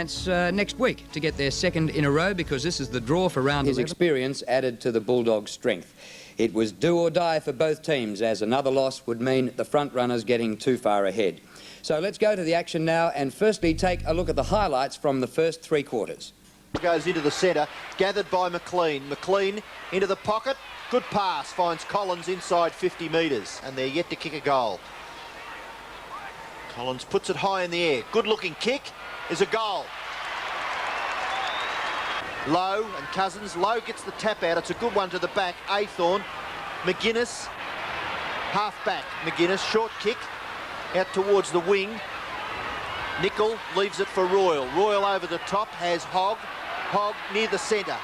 chance next week to get their second in a row, because this is the draw for round 11. His experience added to the Bulldogs' strength. It was do or die for both teams, as another loss would mean the front runners getting too far ahead. So let's go to the action now and firstly take a look at the highlights from the first 3 quarters. Goes into the centre, gathered by McLean. McLean into the pocket, good pass, finds Collins inside 50 metres, and they're yet to kick a goal. Collins puts it high in the air, good looking kick, is a goal. Lowe and Cousins. Lowe gets the tap out. It's a good one to the back. Athorn. McGuinness. Half back. McGuinness. Short kick. Out towards the wing. Nickel leaves it for Royal. Royal over the top has Hogg. Hogg near the centre.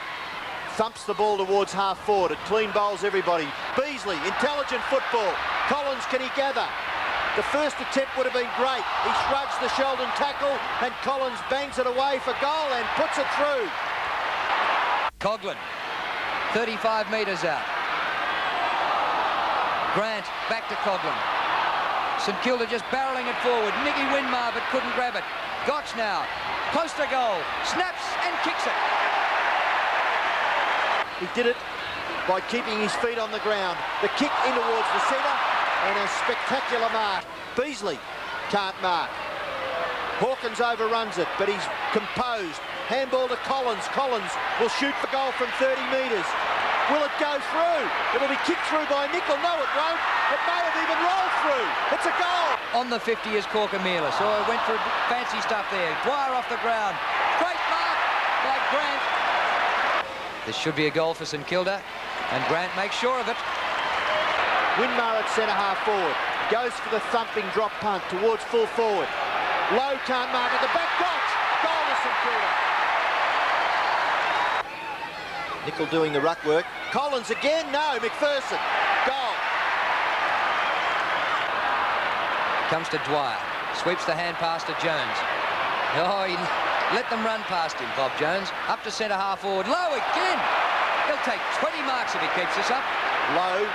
Thumps the ball towards half forward. It clean bowls everybody. Beasley. Intelligent football. Collins, can he gather? The first attempt would have been great. He shrugs the Sheldon tackle and Collins bangs it away for goal and puts it through. Coghlan, 35 metres out. Grant, back to Coghlan. St Kilda just barrelling it forward. Nicky Winmar, but couldn't grab it. Gotch now, close to goal, snaps and kicks it. He did it by keeping his feet on the ground. The kick in towards the centre and a spectacular mark. Beasley can't mark. Hawkins overruns it, but he's composed. Handball to Collins. Collins will shoot for goal from 30 metres. Will it go through? It'll be kicked through by Nickel. No, it won't. It may have even rolled through. It's a goal. On the 50 is Corker-Mealis. Oh, went for fancy stuff there. Dwyer off the ground. Great mark by Grant. This should be a goal for St Kilda, and Grant makes sure of it. Winmar at centre half forward. Goes for the thumping drop punt towards full forward. Lowe can't mark at the back. Gotch. Goal to St Kilda. Nickel doing the ruck work. Collins again. No. Macpherson. Goal. Comes to Dwyer. Sweeps the hand pass to Jones. Oh, he let them run past him, Bob Jones. Up to centre half forward. Lowe again. He'll take 20 marks if he keeps this up. Lowe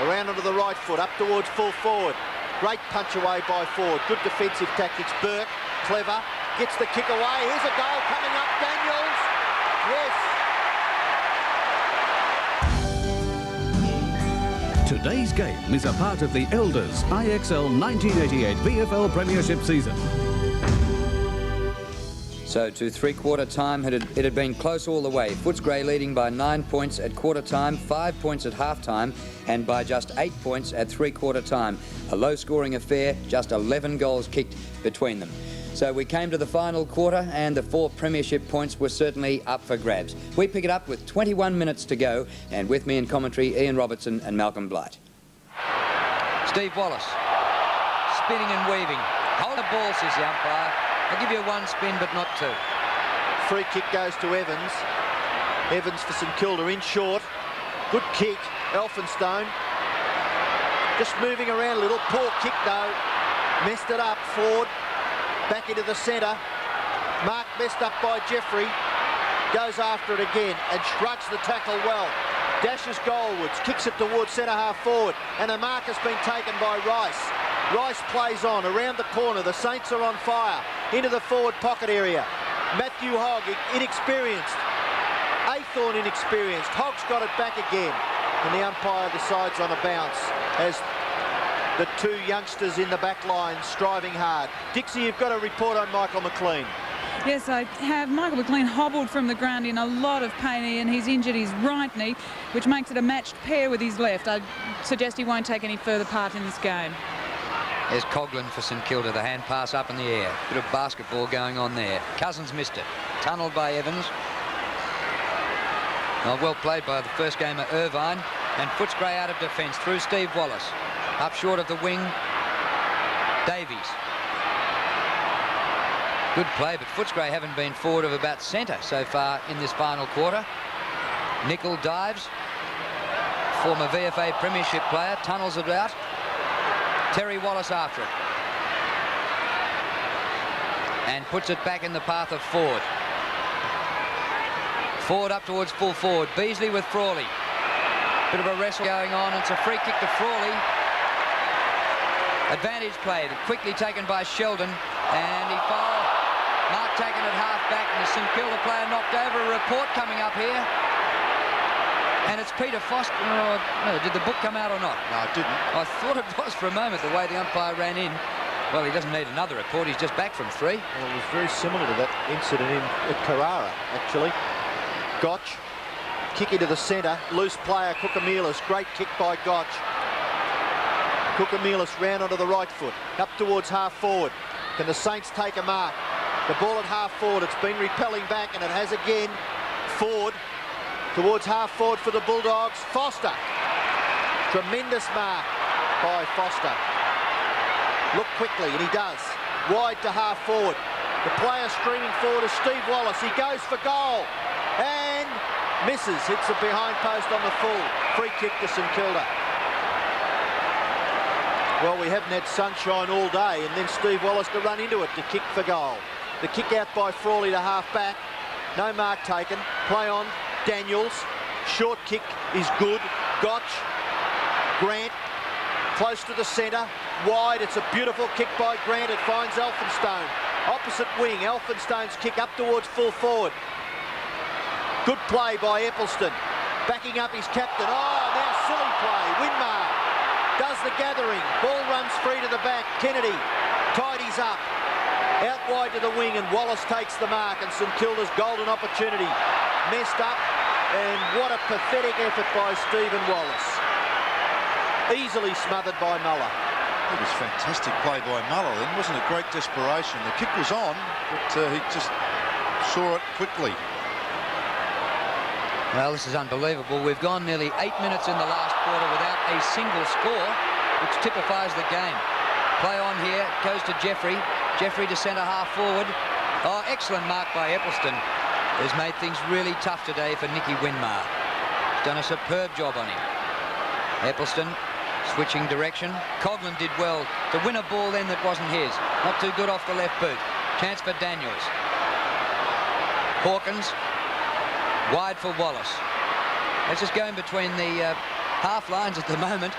around onto the right foot. Up towards full forward. Great punch away by Ford. Good defensive tactics. Burke. Clever. Gets the kick away. Here's a goal coming up. Daniels. Yes. Today's game is a part of the Elders IXL 1988 VFL Premiership season. So to 3-quarter time, it had been close all the way. Footscray leading by 9 points at quarter time, 5 points at half time, and by just 8 points at 3-quarter time. A low-scoring affair, just 11 goals kicked between them. So we came to the final quarter, and the 4 premiership points were certainly up for grabs. We pick it up with 21 minutes to go, and with me in commentary, Ian Robertson and Malcolm Blight. Steve Wallace, spinning and weaving. Hold the ball, says the umpire. I'll give you 1 spin, but not 2. Free kick goes to Evans. Evans for St Kilda in short. Good kick. Elphinstone just moving around a little. Poor kick though. Messed it up. Ford back into the centre. Mark messed up by Jeffrey. Goes after it again and shrugs the tackle well. Dashes goalwards. Kicks it towards centre half forward. And a mark has been taken by Rice. Rice plays on around the corner. The Saints are on fire. Into the forward pocket area. Matthew Hogg, inexperienced. Athorn, inexperienced. Hogg's got it back again. And the umpire decides on a bounce as the 2 youngsters in the back line striving hard. Dixie, you've got a report on Michael McLean. Yes, I have. Michael McLean hobbled from the ground in a lot of pain, and he's injured his right knee, which makes it a matched pair with his left. I suggest he won't take any further part in this game. There's Coghlan for St Kilda, the hand pass up in the air. Bit of basketball going on there. Cousins missed it. Tunnelled by Evans. Well played by the first gamer Irvine. And Footscray out of defence through Steve Wallace. Up short of the wing, Davies. Good play, but Footscray haven't been forward of about centre so far in this final quarter. Nickel dives. Former VFA Premiership player, tunnels it out. Terry Wallace after it. And puts it back in the path of Ford. Ford up towards full forward. Beasley with Frawley. Bit of a wrestle going on. It's a free kick to Frawley. Advantage played. Quickly taken by Sheldon. And he Mark taken at half-back, and the St Kilda player knocked over. A report coming up here. And it's Peter Foster. Oh, no, did the book come out or not? No, it didn't. I thought it was for a moment, the way the umpire ran in. Well, he doesn't need another report. He's just back from 3. Well, it was very similar to that incident at Carrara, actually. Gotch, kick into the centre. Loose player, Kukamelis. Great kick by Gotch. Kukamelis round onto the right foot. Up towards half-forward. Can the Saints take a mark? The ball at half-forward. It's been repelling back, and it has again. Forward. Towards half-forward for the Bulldogs. Foster. Tremendous mark by Foster. Look quickly, and he does. Wide to half-forward. The player streaming forward is Steve Wallace. He goes for goal. And misses. Hits the behind post on the full. Free kick to St Kilda. Well, we haven't had sunshine all day, and then Steve Wallace to run into it to kick for goal. The kick out by Frawley to half-back. No mark taken. Play on. Daniels, short kick is good. Gotch, Grant, close to the centre, wide. It's a beautiful kick by Grant. It finds Elphinstone. Opposite wing, Elphinstone's kick up towards full forward. Good play by Eccleston. Backing up his captain. Oh, now silly play. Winmar does the gathering. Ball runs free to the back. Kennedy tidies up. Out wide to the wing, and Wallace takes the mark, and St Kilda's golden opportunity messed up, and what a pathetic effort by Stephen Wallace. Easily smothered by Muller. It was fantastic play by Muller then, wasn't it? Great desperation. The kick was on, but he just saw it quickly. Well, this is unbelievable. We've gone nearly 8 minutes in the last quarter without a single score, which typifies the game. Play on here, goes to Jeffrey. Jeffrey to centre half forward. Oh, excellent mark by Eccleston. Has made things really tough today for Nicky Winmar. He's done a superb job on him. Eccleston switching direction. Coghlan did well to win a ball then that wasn't his. Not too good off the left boot. Chance for Daniels. Hawkins wide for Wallace. Let's just go in between the half lines at the moment.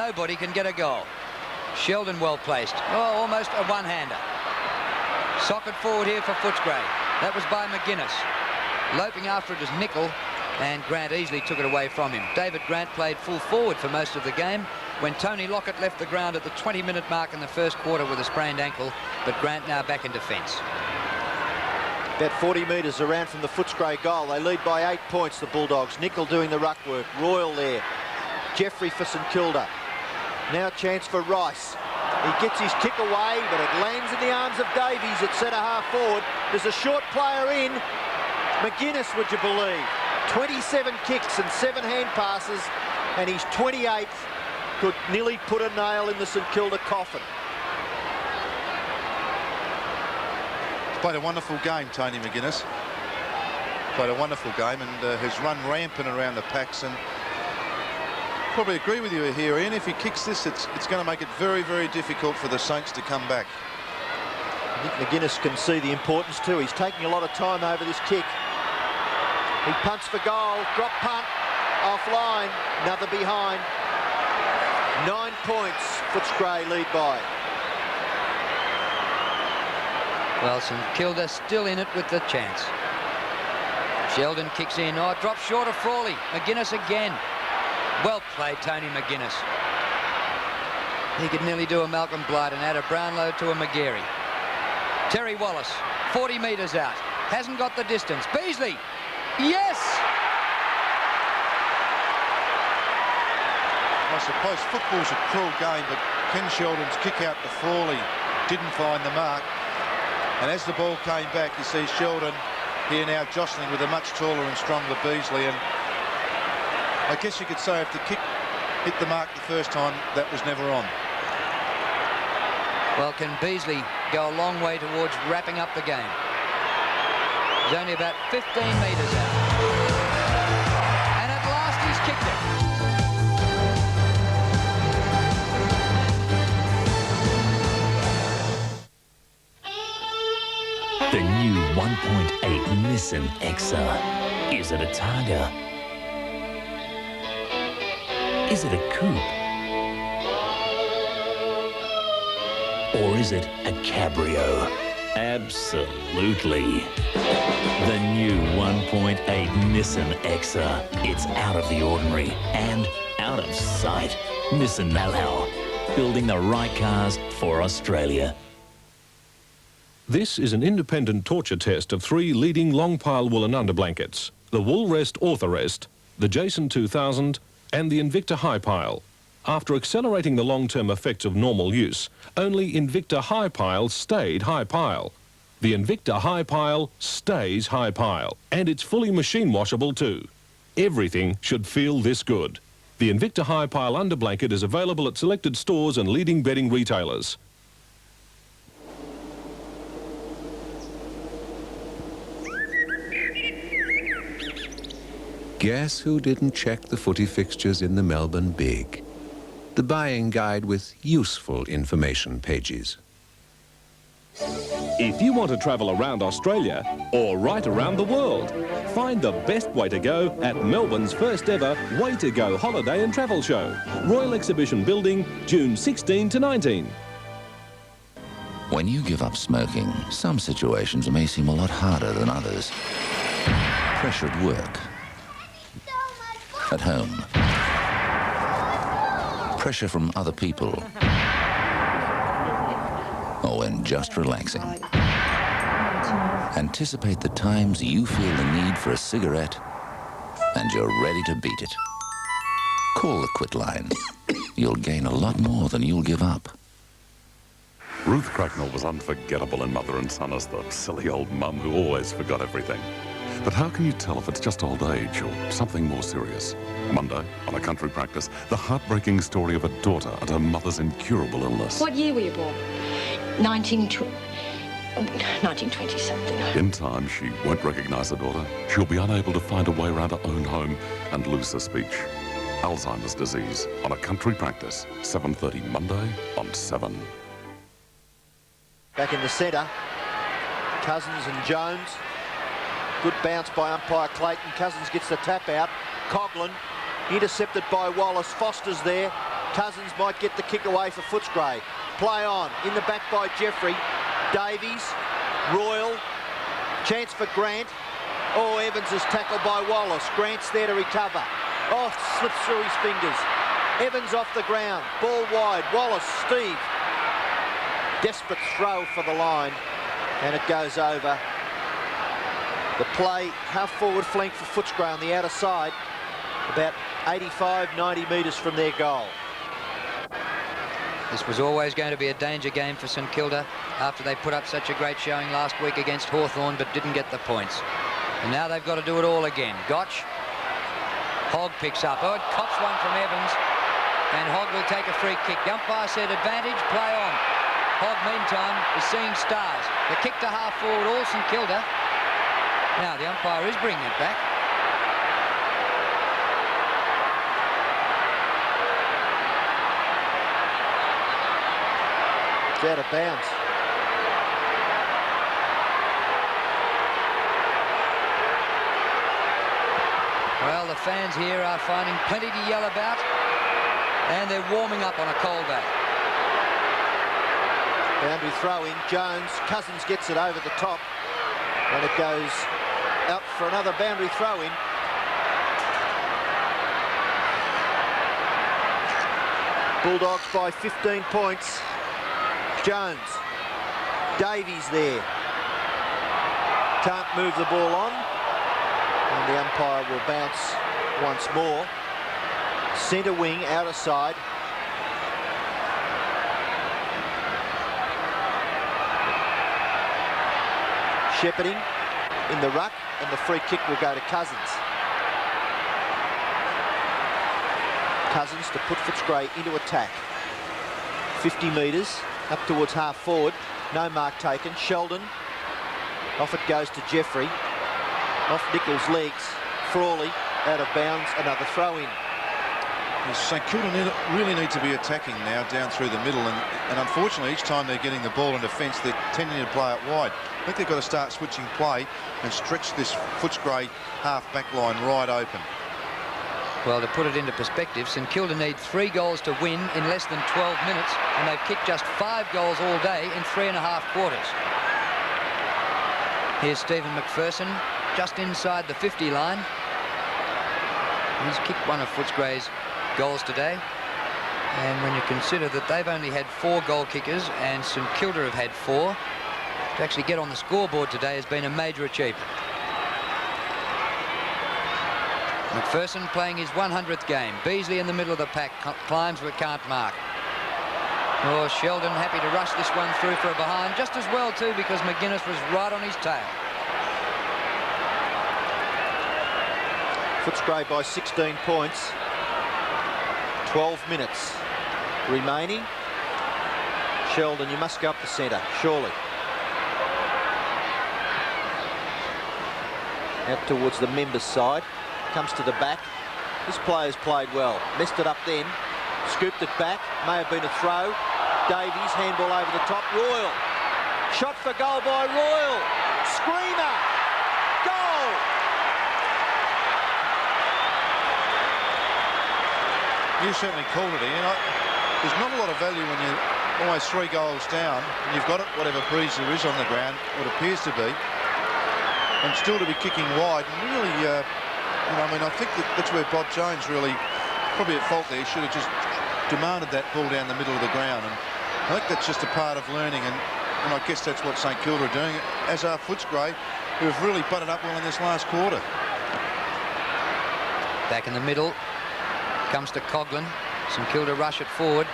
Nobody can get a goal. Sheldon well placed. Oh, almost a one-hander. Socket forward here for Footscray. That was by McGuinness. Loping after it is Nickel, and Grant easily took it away from him. David Grant played full forward for most of the game when Tony Lockett left the ground at the 20-minute mark in the first quarter with a sprained ankle, but Grant now back in defence. About 40 metres around from the Footscray goal. They lead by 8 points, the Bulldogs. Nickel doing the ruck work. Royal there. Jeffrey for St Kilda. Now chance for Rice. He gets his kick away, but it lands in the arms of Davies at centre half forward. There's a short player in. McGuinness, would you believe? 27 kicks and 7 hand passes, and his 28th could nearly put a nail in the St Kilda coffin. Played a wonderful game, Tony McGuinness. Played a wonderful game and has run rampant around the packs, and probably agree with you here, Ian. If he kicks this, it's going to make it very, very difficult for the Saints to come back. I think McGuinness can see the importance too. He's taking a lot of time over this kick. He punts for goal. Drop punt. Offline. Another behind. 9 points. Footscray lead by. Well, St Kilda still in it with the chance. Sheldon kicks in. Oh, drops short of Frawley. McGuinness again. Well played, Tony McGuinness. He could nearly do a Malcolm Blight and add a Brownlow to a McGarry. Terry Wallace, 40 metres out. Hasn't got the distance. Beasley. Yes! I suppose football's a cruel game, but Ken Sheldon's kick out to Frawley didn't find the mark. And as the ball came back, you see Sheldon here now jostling with a much taller and stronger Beasley. And I guess you could say if the kick hit the mark the first time, that was never on. Well, can Beasley go a long way towards wrapping up the game? He's only about 15 metres out. And at last he's kicked it. The new 1.8 Nissan Exa. Is it a Targa? Is it a coupe? Or is is it a cabrio? Absolutely. The new 1.8 Nissan Exa. It's out of the ordinary and out of sight. Nissan know-how. Building the right cars for Australia. This is an independent torture test of 3 leading long pile woolen underblankets: the Wool Rest Orthorest, the Jason 2000 and the Invicta High Pile. After accelerating the long-term effects of normal use, only Invicta High Pile stayed High Pile. The Invicta High Pile stays High Pile, and it's fully machine washable too. Everything should feel this good. The Invicta High Pile underblanket is available at selected stores and leading bedding retailers. Guess who didn't check the footy fixtures in the Melbourne Big? The buying guide with useful information pages. If you want to travel around Australia or right around the world, find the best way to go at Melbourne's first ever Way to Go holiday and travel show. Royal Exhibition Building, June 16 to 19. When you give up smoking, some situations may seem a lot harder than others. Pressure at work, at home, pressure from other people, or when just relaxing. Anticipate the times you feel the need for a cigarette and you're ready to beat it. Call the Quit line. You'll gain a lot more than you'll give up. Ruth Cracknell was unforgettable in Mother and Son as the silly old mum who always forgot everything. But how can you tell if it's just old age or something more serious? Monday, on A Country Practice, the heartbreaking story of a daughter and her mother's incurable illness. What year were you born? 1920 something. In time, she won't recognise her daughter. She'll be unable to find a way around her own home and lose her speech. Alzheimer's disease, on A Country Practice, 7:30 Monday on 7. Back in the centre, Cousins and Jones. Good bounce by umpire Clayton. Cousins gets the tap out. Coughlin intercepted by Wallace. Foster's there. Cousins might get the kick away for Footscray. Play on. In the back by Jeffrey. Davies. Royal. Chance for Grant. Oh, Evans is tackled by Wallace. Grant's there to recover. Oh, slips through his fingers. Evans off the ground. Ball wide. Wallace. Steve. Desperate throw for the line. And it goes over. The play, half forward flank for Footscray on the outer side, about 85, 90 metres from their goal. This was always going to be a danger game for St Kilda after they put up such a great showing last week against Hawthorn but didn't get the points. And now they've got to do it all again. Gotch. Hogg picks up. Oh, it cops one from Evans. And Hogg will take a free kick. The umpire said advantage, play on. Hogg, meantime, is seeing stars. The kick to half forward, all St Kilda. Now the umpire is bringing it back. It's out of bounds. Well, the fans here are finding plenty to yell about, and they're warming up on a cold day. Boundary throw in. Jones. Cousins gets it over the top, and it goes out for another boundary throw in. Bulldogs by 15 points. Jones. Davies there. Can't move the ball on. And the umpire will bounce once more. Centre wing, outer side. Shepherding in the ruck, and the free kick will go to Cousins. Cousins to put Footscray into attack. 50 metres up towards half forward. No mark taken. Sheldon. Off it goes to Jeffrey. Off Nichols' legs. Frawley out of bounds. Another throw in. St Kilda really need to be attacking now down through the middle, and unfortunately each time they're getting the ball in defence they're tending to play it wide. I think they've got to start switching play and stretch this Footscray half back line right open. Well, to put it into perspective, St Kilda need 3 goals to win in less than 12 minutes, and they've kicked just 5 goals all day in 3.5 quarters. Here's Stephen Macpherson, just inside the 50 line. He's kicked one of Footscray's goals today. And when you consider that they've only had 4 goal kickers and St Kilda have had 4, to actually get on the scoreboard today has been a major achievement. Macpherson playing his 100th game. Beasley in the middle of the pack, climbs but can't mark. Oh, Sheldon happy to rush this one through for a behind, just as well too, because McGuinness was right on his tail. Footscray by 16 points. 12 minutes remaining. Sheldon, you must go up the centre, surely. Out towards the members' side. Comes to the back. This player's played well. Messed it up then. Scooped it back. May have been a throw. Davies, handball over the top. Royal. Shot for goal by Royal. Screamer. Goal. You certainly called it, Ian. There's not a lot of value when you're almost 3 goals down and you've got it, whatever breeze there is on the ground, what appears to be, and still to be kicking wide. And really, I mean, I think that's where Bob Jones really probably at fault there. He should have just demanded that ball down the middle of the ground. And I think that's just a part of learning, and I guess that's what St Kilda are doing, as are Footscray, who have really butted up well in this last quarter. Back in the middle. Comes to Coughlin. St Kilda rush it forward,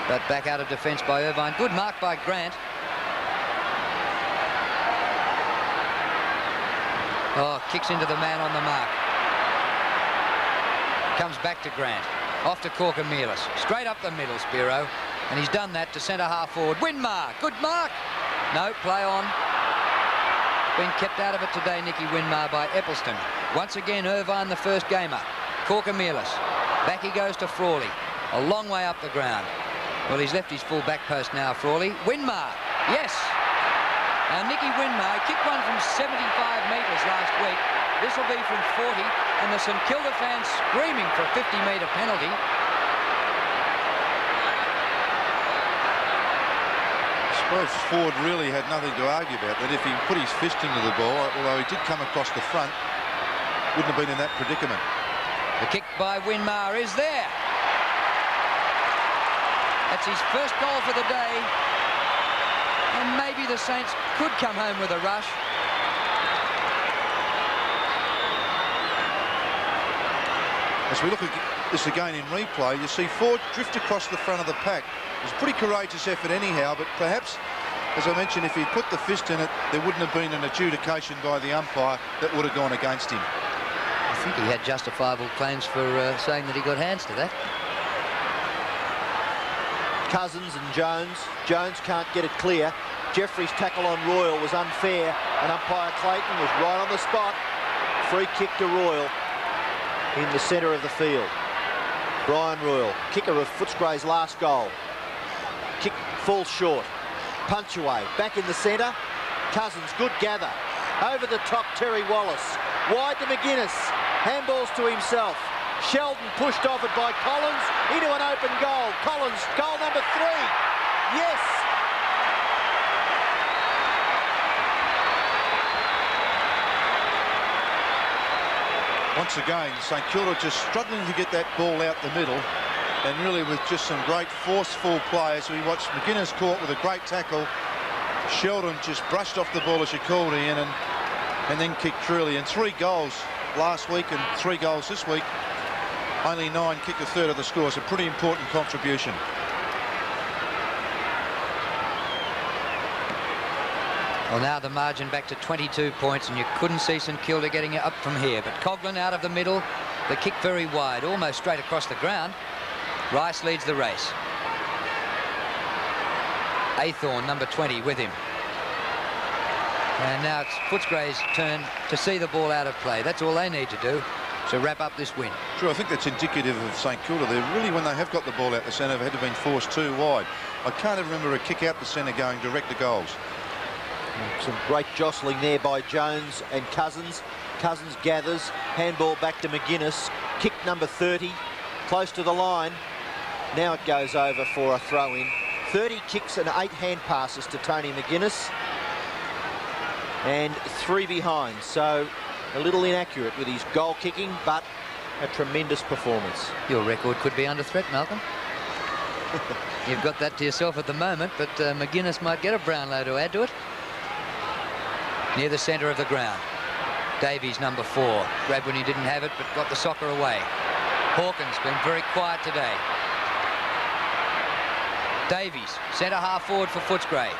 but back out of defence by Irvine. Good mark by Grant. Oh, kicks into the man on the mark. Comes back to Grant. Off to Corker-Mealis. Straight up the middle, Spiro. And he's done that to centre half forward. Winmar. Good mark. No, play on. Been kept out of it today, Nicky Winmar, by Eccleston. Once again, Irvine the first gamer. Corker-Mealis. Back he goes to Frawley. A long way up the ground. Well, he's left his full back post now, Frawley. Winmar. Yes. Now, Nicky Winmar kicked one from 75 metres last week. This will be from 40, and the St Kilda fans screaming for a 50-metre penalty. I suppose Ford really had nothing to argue about, that if he put his fist into the ball, although he did come across the front, wouldn't have been in that predicament. The kick by Winmar is there. That's his first goal for the day. And maybe the Saints could come home with a rush. As we look at this again in replay, you see Ford drift across the front of the pack. It was a pretty courageous effort anyhow, but perhaps, as I mentioned, if he'd put the fist in it, there wouldn't have been an adjudication by the umpire that would have gone against him. I think he had justifiable claims for saying that he got hands to that. Cousins and Jones. Jones can't get it clear. Jeffrey's tackle on Royal was unfair, and umpire Clayton was right on the spot. Free kick to Royal in the centre of the field. Brian Royal, kicker of Footscray's last goal. Kick falls short. Punch away. Back in the centre. Cousins, good gather. Over the top, Terry Wallace. Wide to McGuinness. Handballs to himself. Sheldon pushed off it by Collins into an open goal. Collins, goal number 3. Yes! Once again, St Kilda just struggling to get that ball out the middle, and really with just some great forceful play. As we watched McGuinness caught with a great tackle. Sheldon just brushed off the ball, as you called, Ian, and then kicked truly. And 3 goals last week and 3 goals this week. Only 9, kicked a third of the score. It's a pretty important contribution. Well, now the margin back to 22 points, and you couldn't see St Kilda getting it up from here. But Coughlin out of the middle, the kick very wide, almost straight across the ground. Rice leads the race. Aythorne, number 20, with him. And now it's Footscray's turn to see the ball out of play. That's all they need to do to wrap up this win. True, I think that's indicative of St Kilda. They're really, when they have got the ball out the centre, they've had to been forced too wide. I can't even remember a kick out the centre going direct to goals. Some great jostling there by Jones and Cousins. Cousins gathers, handball back to McGuinness. Kick number 30, close to the line. Now it goes over for a throw-in. 30 kicks and 8 hand passes to Tony McGuinness. And 3 behind, so a little inaccurate with his goal kicking, but a tremendous performance. Your record could be under threat, Malcolm. You've got that to yourself at the moment, but McGuinness might get a Brownlow to add to it. Near the centre of the ground. Davies, number 4. Grabbed when he didn't have it, but got the soccer away. Hawkins been very quiet today. Davies, centre half forward for Footscray.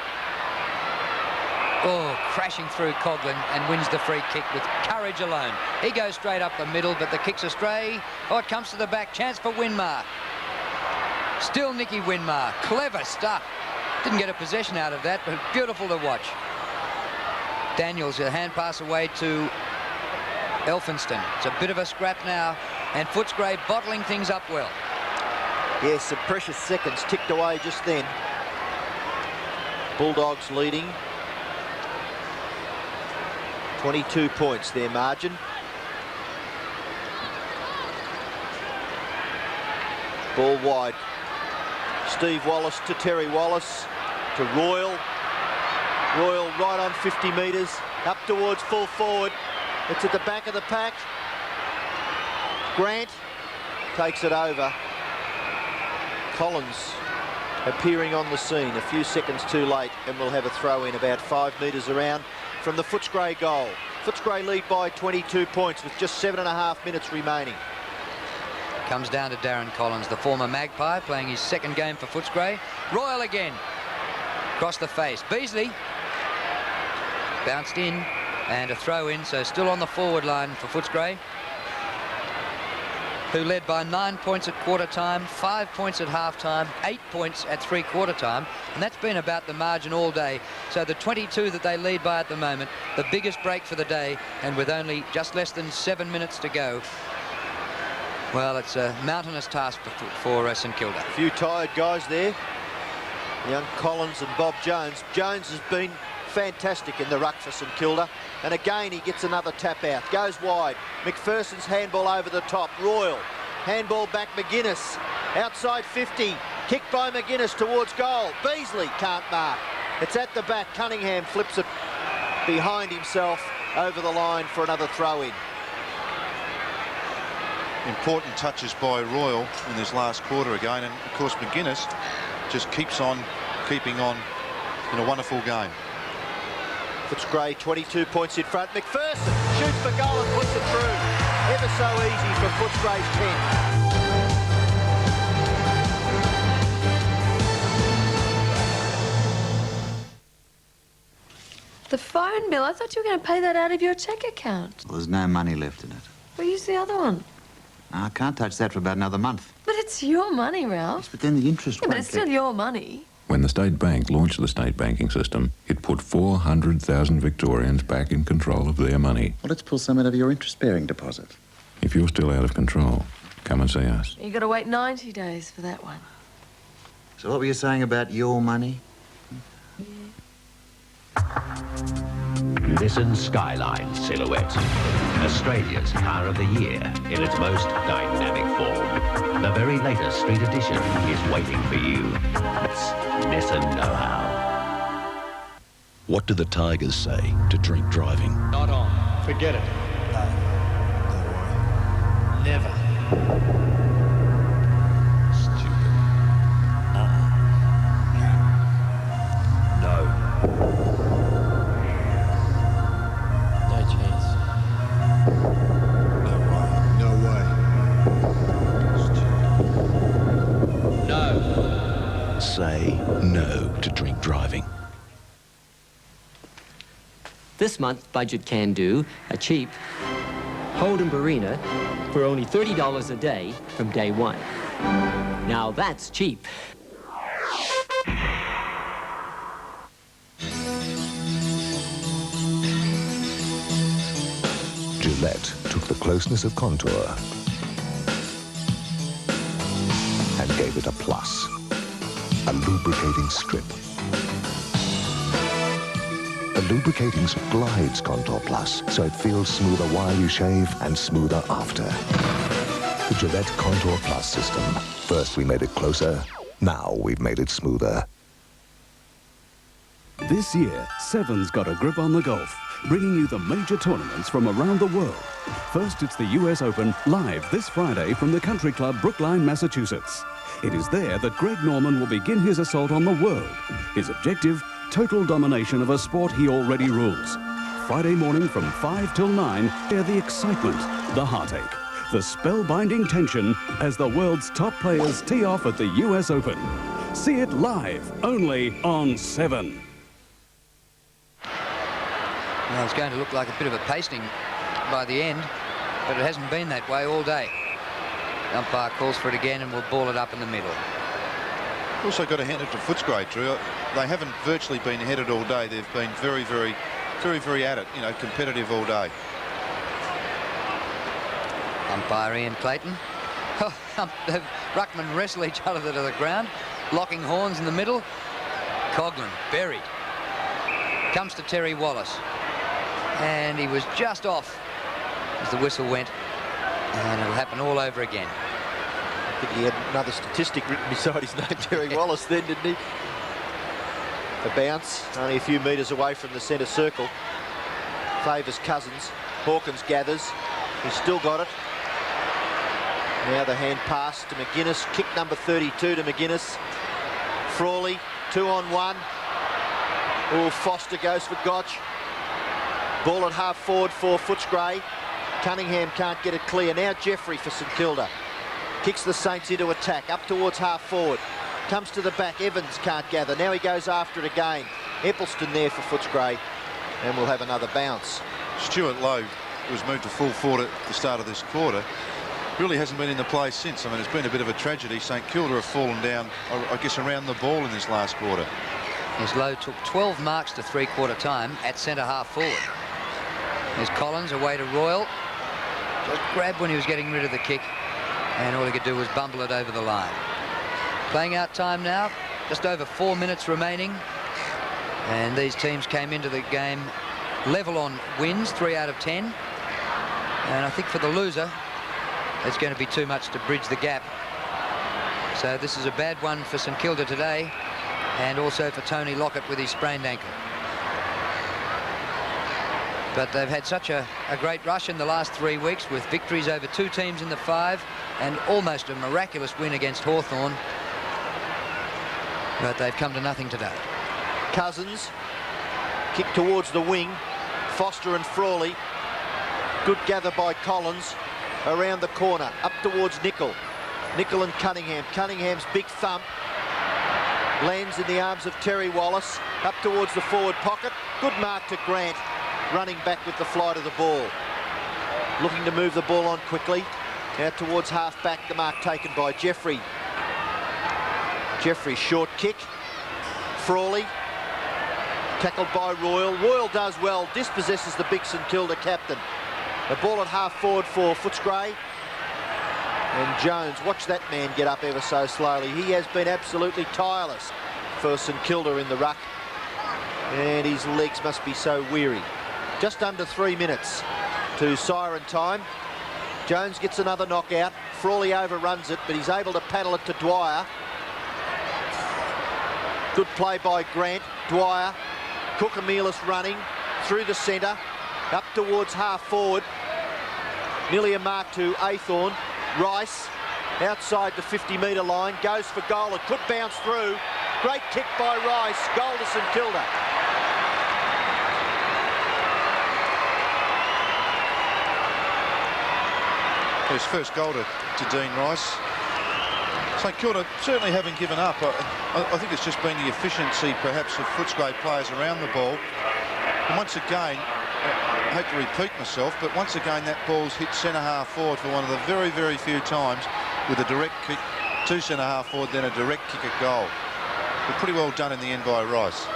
Oh, crashing through Coughlin and wins the free kick with courage alone. He goes straight up the middle, but the kick's astray. Oh, it comes to the back. Chance for Winmar. Still Nicky Winmar. Clever stuff. Didn't get a possession out of that, but beautiful to watch. Daniels, a hand pass away to Elphinston. It's a bit of a scrap now, and Footscray bottling things up well. Yes, some precious seconds ticked away just then. Bulldogs leading. 22 points their margin. Ball wide. Steve Wallace to Terry Wallace to Royal. Royal right on 50 metres, up towards full forward. It's at the back of the pack. Grant takes it over. Collins appearing on the scene a few seconds too late, and we'll have a throw in about 5 metres around from the Footscray goal. Footscray lead by 22 points with just 7.5 minutes remaining. Comes down to Darren Collins, the former Magpie, playing his second game for Footscray. Royal again. Across the face. Beasley. Bounced in, and a throw in, so still on the forward line for Footscray, who led by 9 points at quarter time, 5 points at half time, 8 points at 3/4 time, and that's been about the margin all day. So the 22 that they lead by at the moment, the biggest break for the day, and with only just less than 7 minutes to go. Well, it's a mountainous task for St Kilda. A few tired guys there. Young Collins and Bob Jones. Jones has been fantastic in the ruck for St Kilda, and again he gets another tap out. Goes wide. Macpherson's handball over the top. Royal. Handball back McGuinness. Outside 50. Kicked by McGuinness towards goal. Beasley can't mark. It's at the back. Cunningham flips it behind himself over the line for another throw-in. Important touches by Royal in this last quarter again, and of course McGuinness just keeps on keeping on in a wonderful game. Footscray 22 points in front. Macpherson shoots for goal and puts it through. Ever so easy for Footscray's 10. The phone bill, I thought you were going to pay that out of your cheque account. Well, there's no money left in it. Well, use the other one. I can't touch that for about another month. But it's your money, Ralph. Yes, but then the interest Yeah, won't but it's still your money. When the State Bank launched the state banking system, it put 400,000 Victorians back in control of their money. Well, let's pull some out of your interest-bearing deposit. If you're still out of control, come and see us. You've got to wait 90 days for that one. So what were you saying about your money? Nissan Skyline Silhouette. Australia's car of the year in its most dynamic form. The very latest street edition is waiting for you. It's Nissan know-how. What do the Tigers say to drink driving? Not on. Forget it. No. Don't worry. Never. Stupid. No. No chance. No way. No. Say no to drink driving. This month, Budget Can Do a cheap Holden Barina for only $30 a day from day one. Now that's cheap. Gillette took the closeness of contour and gave it a plus, a lubricating strip. The lubricating glides Contour Plus, so it feels smoother while you shave and smoother after. The Gillette Contour Plus system. First we made it closer, now we've made it smoother. This year, Seven's got a grip on the golf, bringing you the major tournaments from around the world. First, it's the US Open, live this Friday from the country club Brookline, Massachusetts. It is there that Greg Norman will begin his assault on the world. His objective, total domination of a sport he already rules. Friday morning from 5 till 9, hear the excitement, the heartache, the spellbinding tension as the world's top players tee off at the US Open. See it live, only on 7. Well, it's going to look like a bit of a pasting by the end, but it hasn't been that way all day. The umpire calls for it again and will ball it up in the middle. Also got to hand it to Footscray, Drew. They haven't virtually been headed all day. They've been very at it, you know, competitive all day. Umpire Ian Clayton. Ruckman wrestle each other to the ground. Locking horns in the middle. Coghlan buried. Comes to Terry Wallace. And he was just off as the whistle went. And it'll happen all over again. I think he had another statistic written beside his name, Terry Wallace, then, didn't he? The bounce, only a few metres away from the centre circle. Favours Cousins. Hawkins gathers. He's still got it. Now the hand pass to McGuinness. Kick number 32 to McGuinness. Frawley, 2-on-1. Oh, Foster goes for Gotch. Ball at half forward for Footscray. Cunningham can't get it clear. Now Jeffrey for St Kilda. Kicks the Saints into attack. Up towards half forward. Comes to the back. Evans can't gather. Now he goes after it again. Eppleton there for Footscray. And we'll have another bounce. Stuart Lowe was moved to full forward at the start of this quarter. Really hasn't been in the play since. I mean, it's been a bit of a tragedy. St Kilda have fallen down, I guess, around the ball in this last quarter. As Lowe took 12 marks to three-quarter time at centre half forward. There's Collins away to Royal. Just grabbed when he was getting rid of the kick, and all he could do was bumble it over the line. Playing out time now, just over 4 minutes remaining, and these teams came into the game level on wins, 3 out of 10, and I think for the loser it's going to be too much to bridge the gap. So this is a bad one for St Kilda today, and also for Tony Lockett with his sprained ankle. But they've had such a great rush in the last 3 weeks, with victories over 2 teams in the 5 and almost a miraculous win against Hawthorn. But they've come to nothing today. Cousins, kick towards the wing. Foster and Frawley. Good gather by Collins. Around the corner, up towards Nicol. Nicol and Cunningham. Cunningham's big thump lands in the arms of Terry Wallace. Up towards the forward pocket. Good mark to Grant. Running back with the flight of the ball. Looking to move the ball on quickly. Out towards half-back, the mark taken by Jeffrey. Jeffrey, short kick. Frawley. Tackled by Royal. Royal does well, dispossesses the big St Kilda captain. The ball at half forward for Footscray. And Jones, watch that man get up ever so slowly. He has been absolutely tireless for St Kilda in the ruck. And his legs must be so weary. Just under 3 minutes to siren time. Jones gets another knockout. Frawley overruns it, but he's able to paddle it to Dwyer. Good play by Grant. Dwyer. Kukamelis running through the centre. Up towards half forward. Nearly a mark to Aythorne. Rice outside the 50-metre line. Goes for goal. It could bounce through. Great kick by Rice. Goal to St Kilda. His first goal to Dean Rice. St Kilda certainly haven't given up. I think it's just been the efficiency, perhaps, of Footscray players around the ball. And once again, I hate to repeat myself, but once again that ball's hit centre half forward for one of the very, very few times with a direct kick to centre half forward, then a direct kick at goal. But pretty well done in the end by Rice.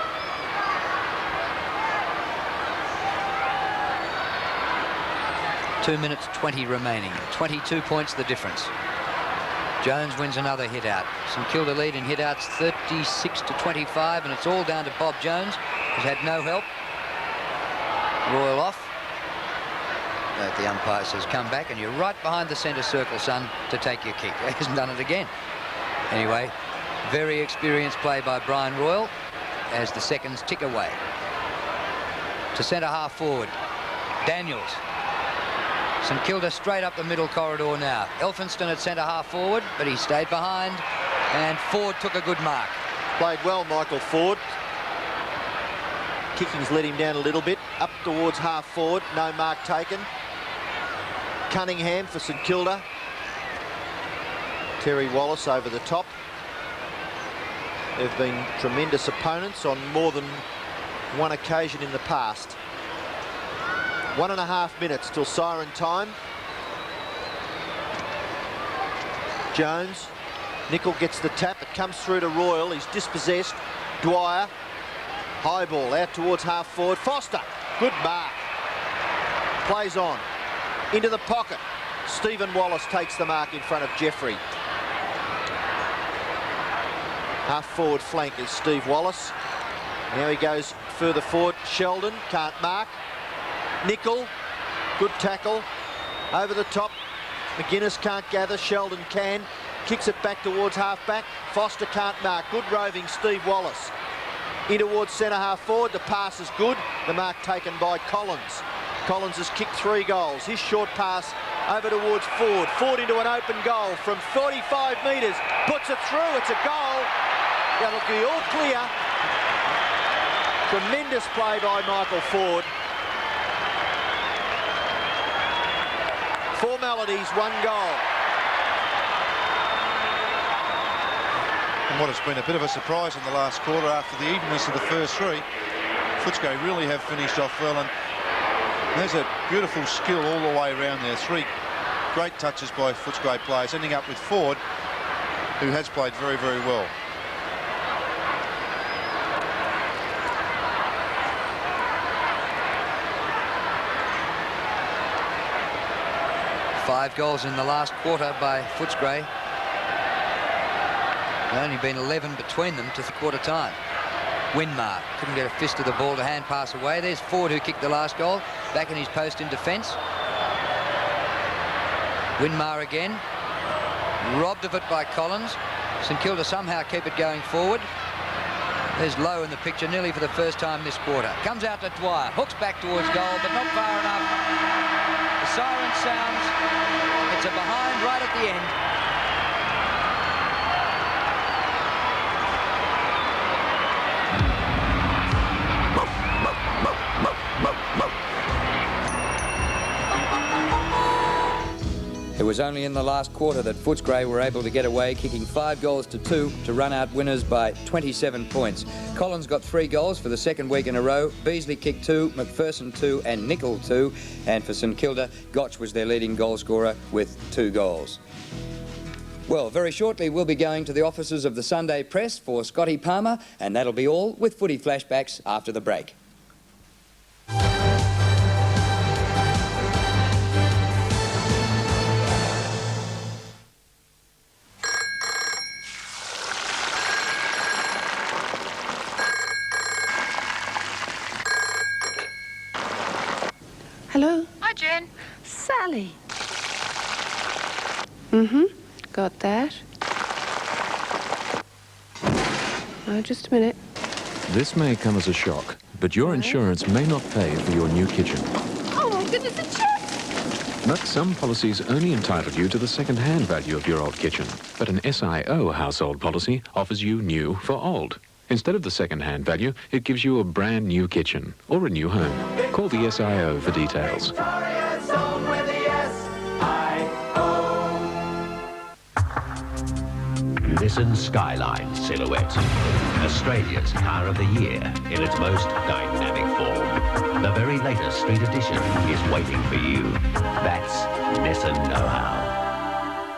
Two minutes 20 remaining. 22 points the difference. Jones wins another hit out. St Kilda lead in hit outs 36-25, and it's all down to Bob Jones, who's had no help. Royal off. the umpire says, come back, and you're right behind the centre circle, son, to take your kick. He hasn't done it again. Anyway, very experienced play by Brian Royal as the seconds tick away. To centre half forward, Daniels. St Kilda straight up the middle corridor now. Elphinston at centre half forward, but he stayed behind, and Ford took a good mark. Played well, Michael Ford. Kicking's let him down a little bit. Up towards half forward, no mark taken. Cunningham for St Kilda. Terry Wallace over the top. They've been tremendous opponents on more than one occasion in the past. 1.5 minutes till siren time. Jones. Nicol gets the tap. It comes through to Royal. He's dispossessed. Dwyer. High ball out towards half forward. Foster. Good mark. Plays on. Into the pocket. Stephen Wallace takes the mark in front of Jeffrey. Half forward flank is Steve Wallace. Now he goes further forward. Sheldon can't mark. Nicol. Good tackle. Over the top. McGuinness can't gather. Sheldon can. Kicks it back towards half-back. Foster can't mark. Good roving Steve Wallace. In towards centre half forward. The pass is good. The mark taken by Collins. Collins has kicked 3 goals. His short pass over towards Ford. Ford into an open goal from 45 metres. Puts it through. It's a goal. That'll be all clear. Tremendous play by Michael Ford. Formalities, 1 goal. And what has been a bit of a surprise in the last quarter after the evenness of the first 3, Footscray really have finished off well, and there's a beautiful skill all the way around there. 3 great touches by Footscray players, ending up with Ford, who has played very, very well. Five goals in the last quarter by Footscray. There's only been 11 between them to quarter time. Winmar couldn't get a fist of the ball to hand pass away. There's Ford who kicked the last goal, back in his post in defence. Winmar again, robbed of it by Collins. St Kilda somehow keep it going forward. There's Lowe in the picture nearly for the first time this quarter. Comes out to Dwyer, hooks back towards goal, but not far enough. The siren sounds. It's a behind right at the end. It was only in the last quarter that Footscray were able to get away, kicking 5 goals to 2 to run out winners by 27 points. Collins got 3 goals for the second week in a row. Beasley kicked 2, Macpherson 2 and Nicol 2. And for St Kilda, Gotch was their leading goal scorer with 2 goals. Well, very shortly we'll be going to the offices of the Sunday Press for Scotty Palmer, and that'll be all with footy flashbacks after the break. Hello? Hi, Jen. Sally. Got that. Oh, just a minute. This may come as a shock, but your insurance may not pay for your new kitchen. Oh, my goodness, a check! But some policies only entitle you to the second-hand value of your old kitchen. But an SIO household policy offers you new for old. Instead of the second-hand value, it gives you a brand new kitchen or a new home. Call the SIO for details. Nissan Skyline Silhouette. Australia's car of the year in its most dynamic form. The very latest street edition is waiting for you. That's Nissan know-how.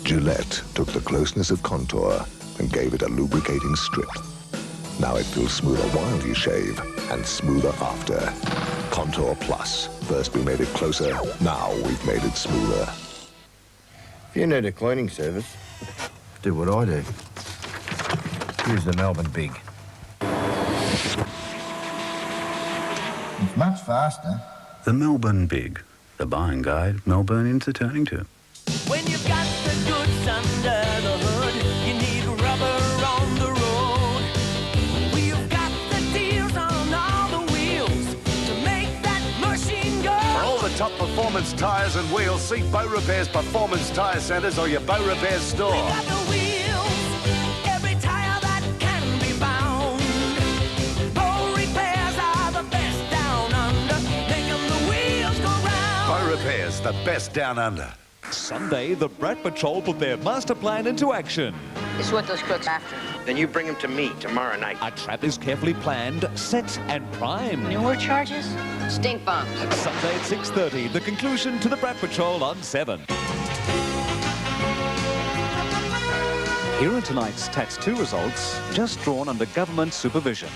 Gillette took the closeness of contour and gave it a lubricating strip. Now it feels smoother while you shave and smoother after. Contour Plus. First we made it closer, now we've made it smoother. If you need a cleaning service, do what I do. Use the Melbourne Big. It's much faster, The Melbourne Big, the buying guide Melburnians are turning to. When you've got the goods under the hood, you need rubber on the road. We've got the deals on all the wheels to make that machine go. For all the top performance tyres and wheels, see Bow Repair's Performance Tyre Centres or your Bow Repair store. We got the wheels, every tyre that can be bound. Bow Repairs are the best down under, making the wheels go round. Bow Repair's the best down under. Sunday, the Brat Patrol put their master plan into action. This is what those crooks are after. Then you bring them to me tomorrow night. A trap is carefully planned, set and primed. Newer charges? Stink bombs. Sunday at 6:30, the conclusion to the Brat Patrol on 7. Here are tonight's Tats 2 results, just drawn under government supervision.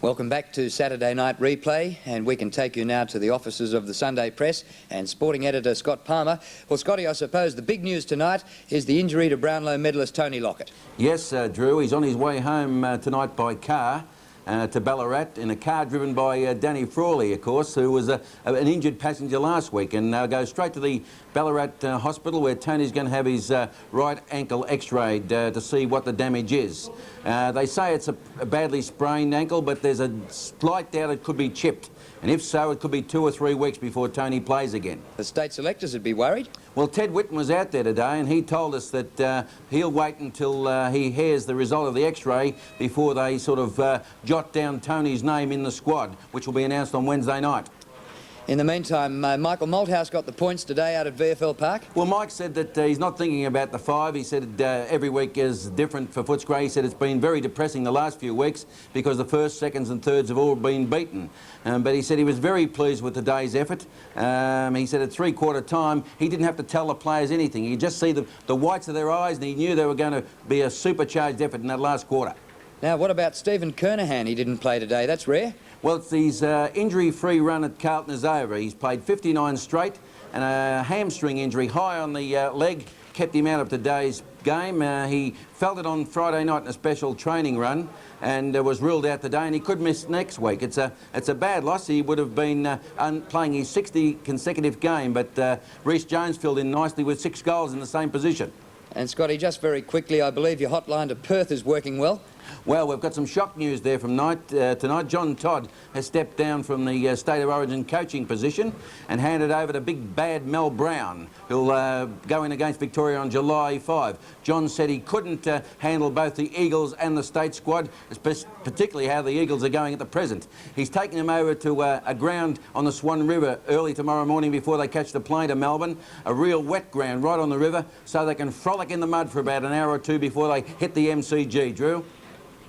Welcome back to Saturday Night Replay, and we can take you now to the offices of the Sunday Press and sporting editor Scott Palmer. Well, Scotty, I suppose the big news tonight is the injury to Brownlow medalist Tony Lockett. Yes, Drew, he's on his way home tonight by car to Ballarat in a car driven by Danny Frawley, of course, who was an injured passenger last week, and they'll go straight to the Ballarat hospital where Tony's going to have his right ankle x-rayed to see what the damage is. They say it's a badly sprained ankle, but there's a slight doubt it could be chipped. And if so, it could be 2 or 3 weeks before Tony plays again. The state selectors would be worried. Well, Ted Whitten was out there today and he told us that he'll wait until he hears the result of the x-ray before they sort of jot down Tony's name in the squad, which will be announced on Wednesday night. In the meantime, Michael Malthouse got the points today out at VFL Park. Well, Mike said that he's not thinking about the 5. He said every week is different for Footscray. He said it's been very depressing the last few weeks because the first, seconds and thirds have all been beaten. But he said he was very pleased with today's effort. He said at 3/4 time, he didn't have to tell the players anything. He just see the whites of their eyes and he knew they were going to be a supercharged effort in that last quarter. Now, what about Stephen Kernaghan? He didn't play today. That's rare. Well, it's his injury-free run at Carlton is over. He's played 59 straight, and a hamstring injury high on the leg kept him out of today's game. He felt it on Friday night in a special training run and was ruled out today, and he could miss next week. It's a bad loss. He would have been playing his 60th consecutive game, but Rhys Jones filled in nicely with 6 goals in the same position. And Scotty, just very quickly, I believe your hotline to Perth is working well. Well, we've got some shock news there from tonight. John Todd has stepped down from the State of Origin coaching position and handed over to big bad Mel Brown, who'll go in against Victoria on July 5. John said he couldn't handle both the Eagles and the state squad, particularly how the Eagles are going at the present. He's taking them over to a ground on the Swan River early tomorrow morning before they catch the plane to Melbourne, a real wet ground right on the river, so they can frolic in the mud for about an hour or two before they hit the MCG, Drew.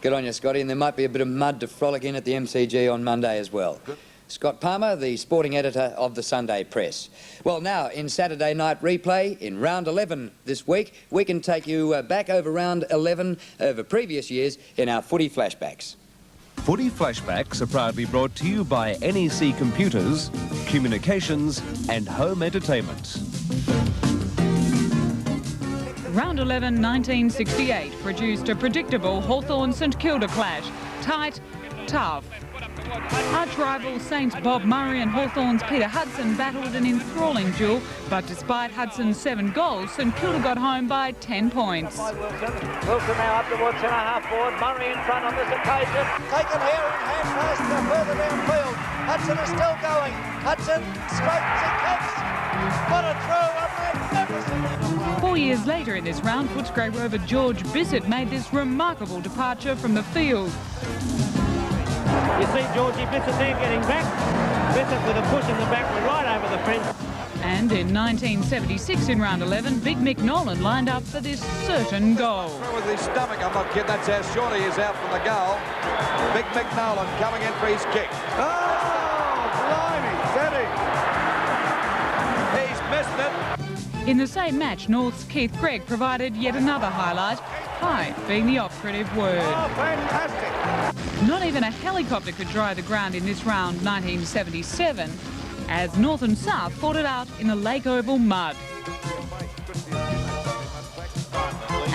Good on you, Scotty, and there might be a bit of mud to frolic in at the MCG on Monday as well. Good. Scott Palmer, the sporting editor of the Sunday Press. Well, now, in Saturday Night Replay, in round 11 this week, we can take you back over round 11 over previous years in our footy flashbacks. Footy flashbacks are proudly brought to you by NEC Computers, Communications and Home Entertainment. Round 11, 1968, produced a predictable Hawthorn-St Kilda clash. Tight, tough. Arch-rival Saints Bob Murray and Hawthorn's Peter Hudson battled an enthralling duel, but despite Hudson's 7 goals, St Kilda got home by 10 points. Wilson now up towards centre-half forward. Murray in front on this occasion. Taken here in hand pass further downfield. Hudson is still going. Hudson straightens and kicks. What a throw, a magnificent. 4 years later in this round, Footscray rover George Bissett made this remarkable departure from the field. You see Georgie Bissett there getting back. Bissett with a push in the back right over the fence. And in 1976 in round 11, Big Mick Nolan lined up for this certain goal. With his stomach, I'm not kidding, that's how short he is out from the goal. Big Mick Nolan coming in for his kick. Oh, blimey, steady. He's missed it. In the same match, North's Keith Gregg provided yet another highlight, high being the operative word. Oh, fantastic. Not even a helicopter could dry the ground in this round 1977, as North and South fought it out in the Lake Oval mud.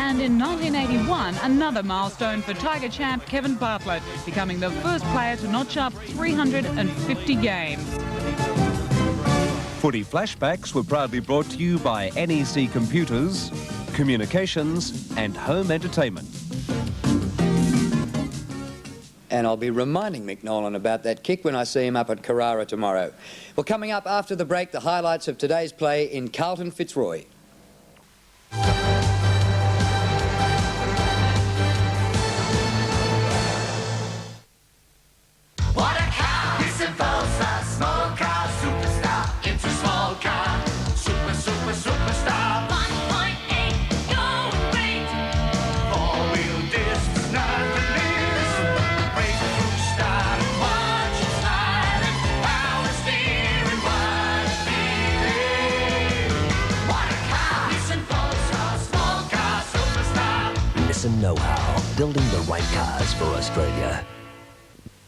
And in 1981, another milestone for Tiger champ Kevin Bartlett, becoming the first player to notch up 350 games. Footy flashbacks were proudly brought to you by NEC Computers, Communications and Home Entertainment. And I'll be reminding Mick Nolan about that kick when I see him up at Carrara tomorrow. Well, coming up after the break, the highlights of today's play in Carlton Fitzroy. What a car! This involves a small car superstar. It's a small car. Superstar. 1.8 going great. Four-wheel discs, nothing is. Breakthrough start, watch it sliding. Power steering, what a feeling. What a car! This involves a small car superstar. Nissan know-how, building the right cars for Australia.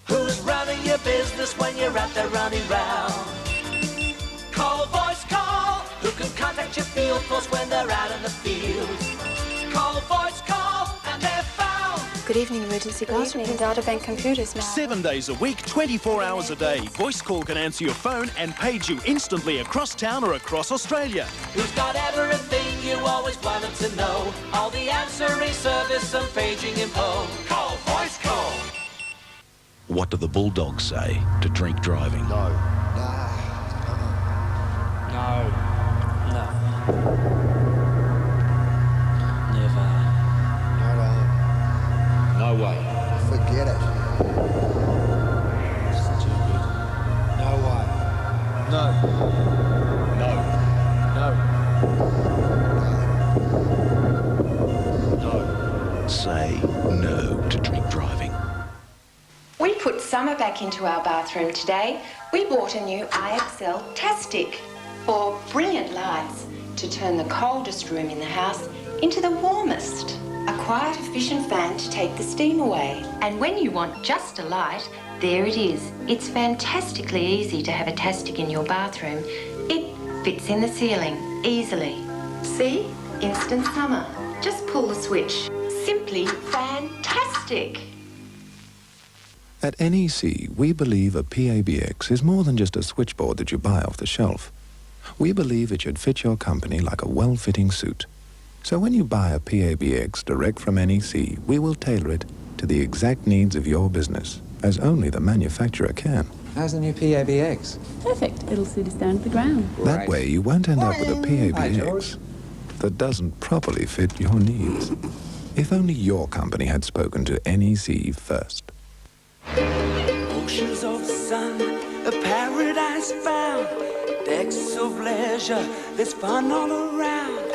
Who's running your business when you're out there running round? Call voice call. Who can contact your field force when they're out in the field? Call voice call and they're found. Good evening, emergency. Good evening, Databank Computers now. 7 days a week, 24 hours a day. Voice call can answer your phone and page you instantly across town or across Australia. Who's got everything you always wanted to know? All the answering service and paging info. Call voice call. What do the Bulldogs say to drink driving? No. Never. No way. Forget it. Stupid. No way. No. No. No. No. Say no to drink driving. We put summer back into our bathroom today. We bought a new IXL Tastic for brilliant lights to turn the coldest room in the house into the warmest. A quiet, efficient fan to take the steam away. And when you want just a light, there it is. It's fantastically easy to have a Tastic in your bathroom. It fits in the ceiling easily. See? Instant summer. Just pull the switch. Simply fantastic. At NEC, we believe a PABX is more than just a switchboard that you buy off the shelf. We believe it should fit your company like a well-fitting suit. So when you buy a PABX direct from NEC, we will tailor it to the exact needs of your business, as only the manufacturer can. How's the new PABX? Perfect. It'll suit us down to the ground. That way you won't end up with a PABX that doesn't properly fit your needs. If only your company had spoken to NEC first. Oceans of sun, a paradise found. Decks of leisure, there's fun all around.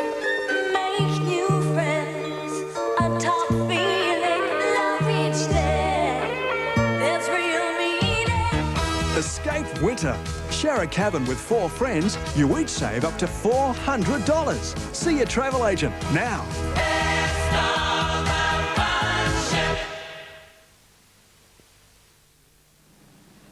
Make new friends, a top feeling, love each day. There's real meaning. Escape winter. Share a cabin with 4 friends, you each save up to $400. See your travel agent now.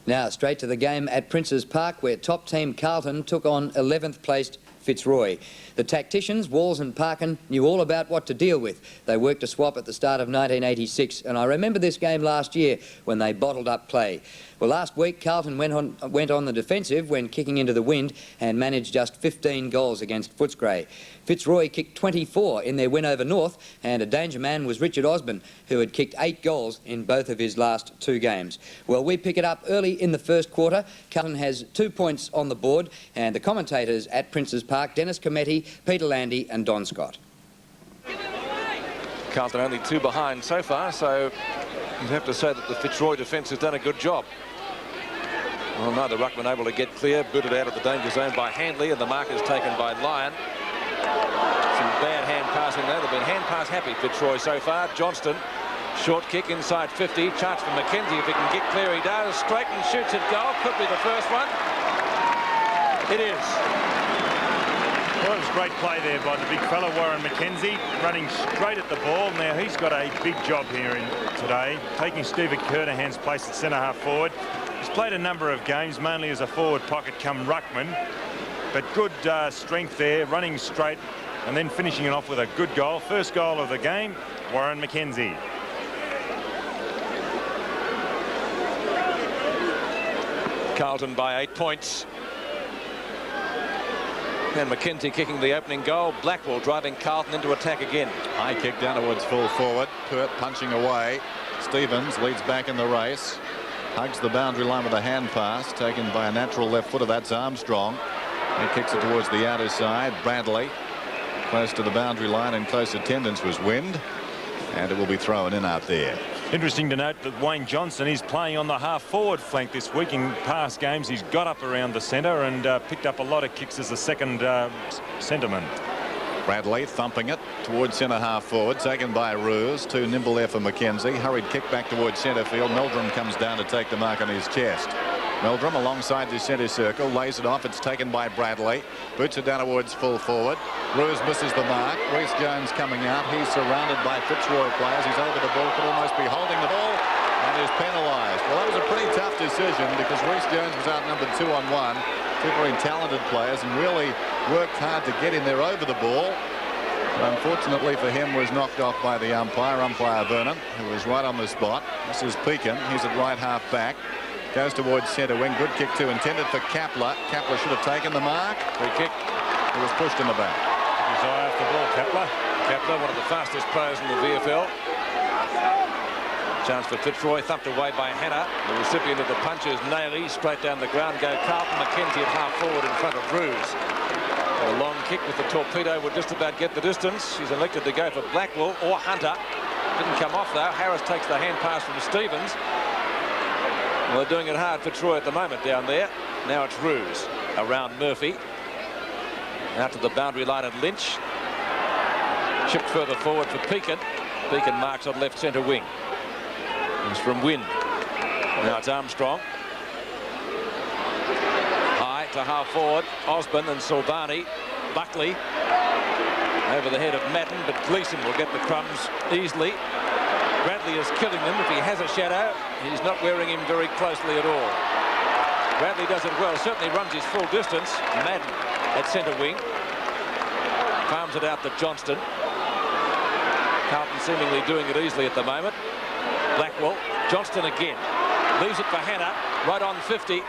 Now, straight to the game at Princes Park, where top team Carlton took on 11th placed Fitzroy. The tacticians, Walls and Parkin, knew all about what to deal with. They worked a swap at the start of 1986, and I remember this game last year when they bottled up play. Well, last week, Carlton went on the defensive when kicking into the wind and managed just 15 goals against Footscray. Fitzroy kicked 24 in their win over North, and a danger man was Richard Osborne, who had kicked 8 goals in both of his last 2 games. Well, we pick it up early in the first quarter. Carlton has 2 points on the board, and the commentators at Princes Park, Dennis Cometti, Peter Landy and Don Scott. Carlton only 2 behind so far, so you'd have to say that the Fitzroy defence has done a good job. Well, no, the ruckman able to get clear, booted out of the danger zone by Handley, and the mark is taken by Lyon. Some bad hand passing there. They've been hand pass happy, Fitzroy, so far. Johnston, short kick inside 50. Chance for McKenzie. If he can get clear, he does. Straighten, shoots at goal. Could be the first one. It is. Well, it was great play there by the big fella, Warren McKenzie, running straight at the ball. Now, he's got a big job here today, taking Stephen Kernaghan's place at centre-half forward. He's played a number of games, mainly as a forward pocket come ruckman, but good strength there, running straight, and then finishing it off with a good goal. First goal of the game, Warren McKenzie. Carlton by 8 points. And McKenzie kicking the opening goal. Blackwell driving Carlton into attack again. High kick down towards full forward. Pert punching away. Stevens leads back in the race. Hugs the boundary line with a hand pass taken by a natural left footer. That's Armstrong. He kicks it towards the outer side. Bradley close to the boundary line, and close attendance was Wind, and it will be thrown in out there. Interesting to note that Wayne Johnson is playing on the half-forward flank this week. In past games, he's got up around the centre and picked up a lot of kicks as a second centreman. Bradley thumping it towards centre half forward, taken by Roos. Too nimble there for McKenzie. Hurried kick back towards centre field. Meldrum comes down to take the mark on his chest. Meldrum alongside the centre circle, lays it off. It's taken by Bradley. Boots it down towards full forward. Roos misses the mark. Reece Jones coming out. He's surrounded by Fitzroy players. He's over the ball, could almost be holding the ball, and is penalised. Well, that was a pretty tough decision because Reece Jones was outnumbered 2-on-1. Two very talented players and really worked hard to get in there over the ball. But unfortunately for him, was knocked off by the umpire Vernon, who was right on the spot. This is Pekin. He's at right half back. Goes towards centre wing. Good kick too, intended for Kapler. Kapler should have taken the mark. Free kick. He was pushed in the back. His eye off the ball, Kapler. Kapler, one of the fastest players in the VFL. Chance for Fitzroy, thumped away by Hannah. The recipient of the punch is Nailey. Straight down the ground go Carlton. McKenzie at half forward in front of Roos. A long kick with the torpedo would just about get the distance. He's elected to go for Blackwell or Hunter. Didn't come off though. Harris takes the hand pass from Stevens. Well, they're doing it hard for Troy at the moment down there. Now it's Roos around Murphy. Out to the boundary line at Lynch. Chipped further forward for Pekin. Pekin marks on left centre wing. It's from Wynn. Now it's Armstrong. High to half forward. Osborne and Silvani. Buckley over the head of Madden, but Gleeson will get the crumbs easily. Bradley is killing them. If he has a shadow, he's not wearing him very closely at all. Bradley does it well. Certainly runs his full distance. Madden at centre wing. Palms it out to Johnston. Carlton seemingly doing it easily at the moment. Blackwell. Johnston again. Leaves it for Hannah. Right on 50.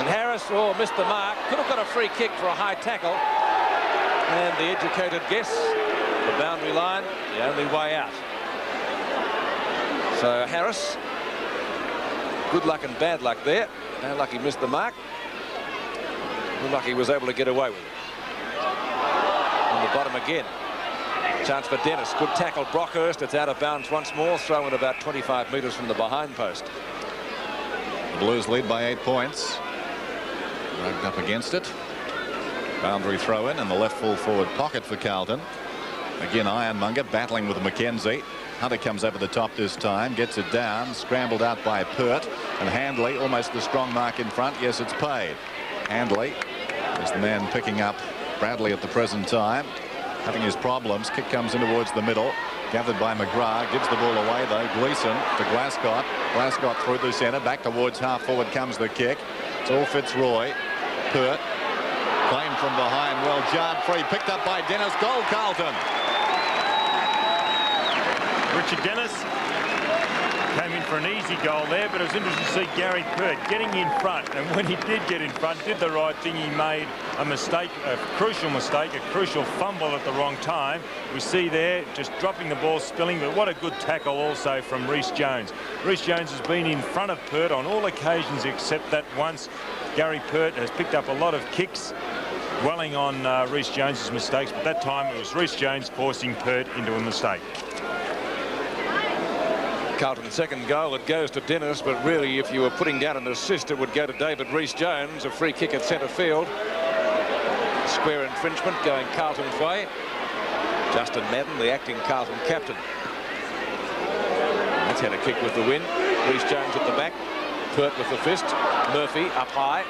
And Harris, missed the mark. Could have got a free kick for a high tackle. And the educated guess, the boundary line, the only way out. So Harris, good luck and bad luck there. Bad luck he missed the mark. Good luck he was able to get away with it. On the bottom again. Chance for Dennis. Good tackle, Brockhurst. It's out of bounds once more. Throw in about 25 metres from the behind post. The Blues lead by 8 points. Rugged up against it. Boundary throw in the left full forward pocket for Carlton. Again, Ironmonger battling with McKenzie. Hunter comes over the top this time, gets it down, scrambled out by Pert, and Handley, almost the strong mark in front. Yes, it's paid. Handley is the man picking up Bradley at the present time, having his problems. Kick comes in towards the middle, gathered by Mcgrath, gives the ball away though. Gleeson to Glascott. Glascott through the centre, back towards half forward comes the kick. It's all Fitzroy. Pert claimed from behind, well jarred free, picked up by Dennis. Goal, Carlton. Richard Dennis came in for an easy goal there, but it was interesting to see Gary Pert getting in front, and when he did get in front, did the right thing. He made a mistake, a crucial fumble at the wrong time. We see there just dropping the ball, spilling, but what a good tackle also from Reece Jones. Reece Jones has been in front of Pert on all occasions except that once. Gary Pert has picked up a lot of kicks, dwelling on Reece Jones's mistakes, but that time it was Reece Jones forcing Pert into a mistake. Carlton's second goal, it goes to Dennis, but really if you were putting down an assist, it would go to David Reece Jones. A free kick at centre field. Square infringement going Carlton's way. Justin Madden, the acting Carlton captain. That's had a kick with the win. Reece Jones at the back. Pert with the fist. Murphy up high.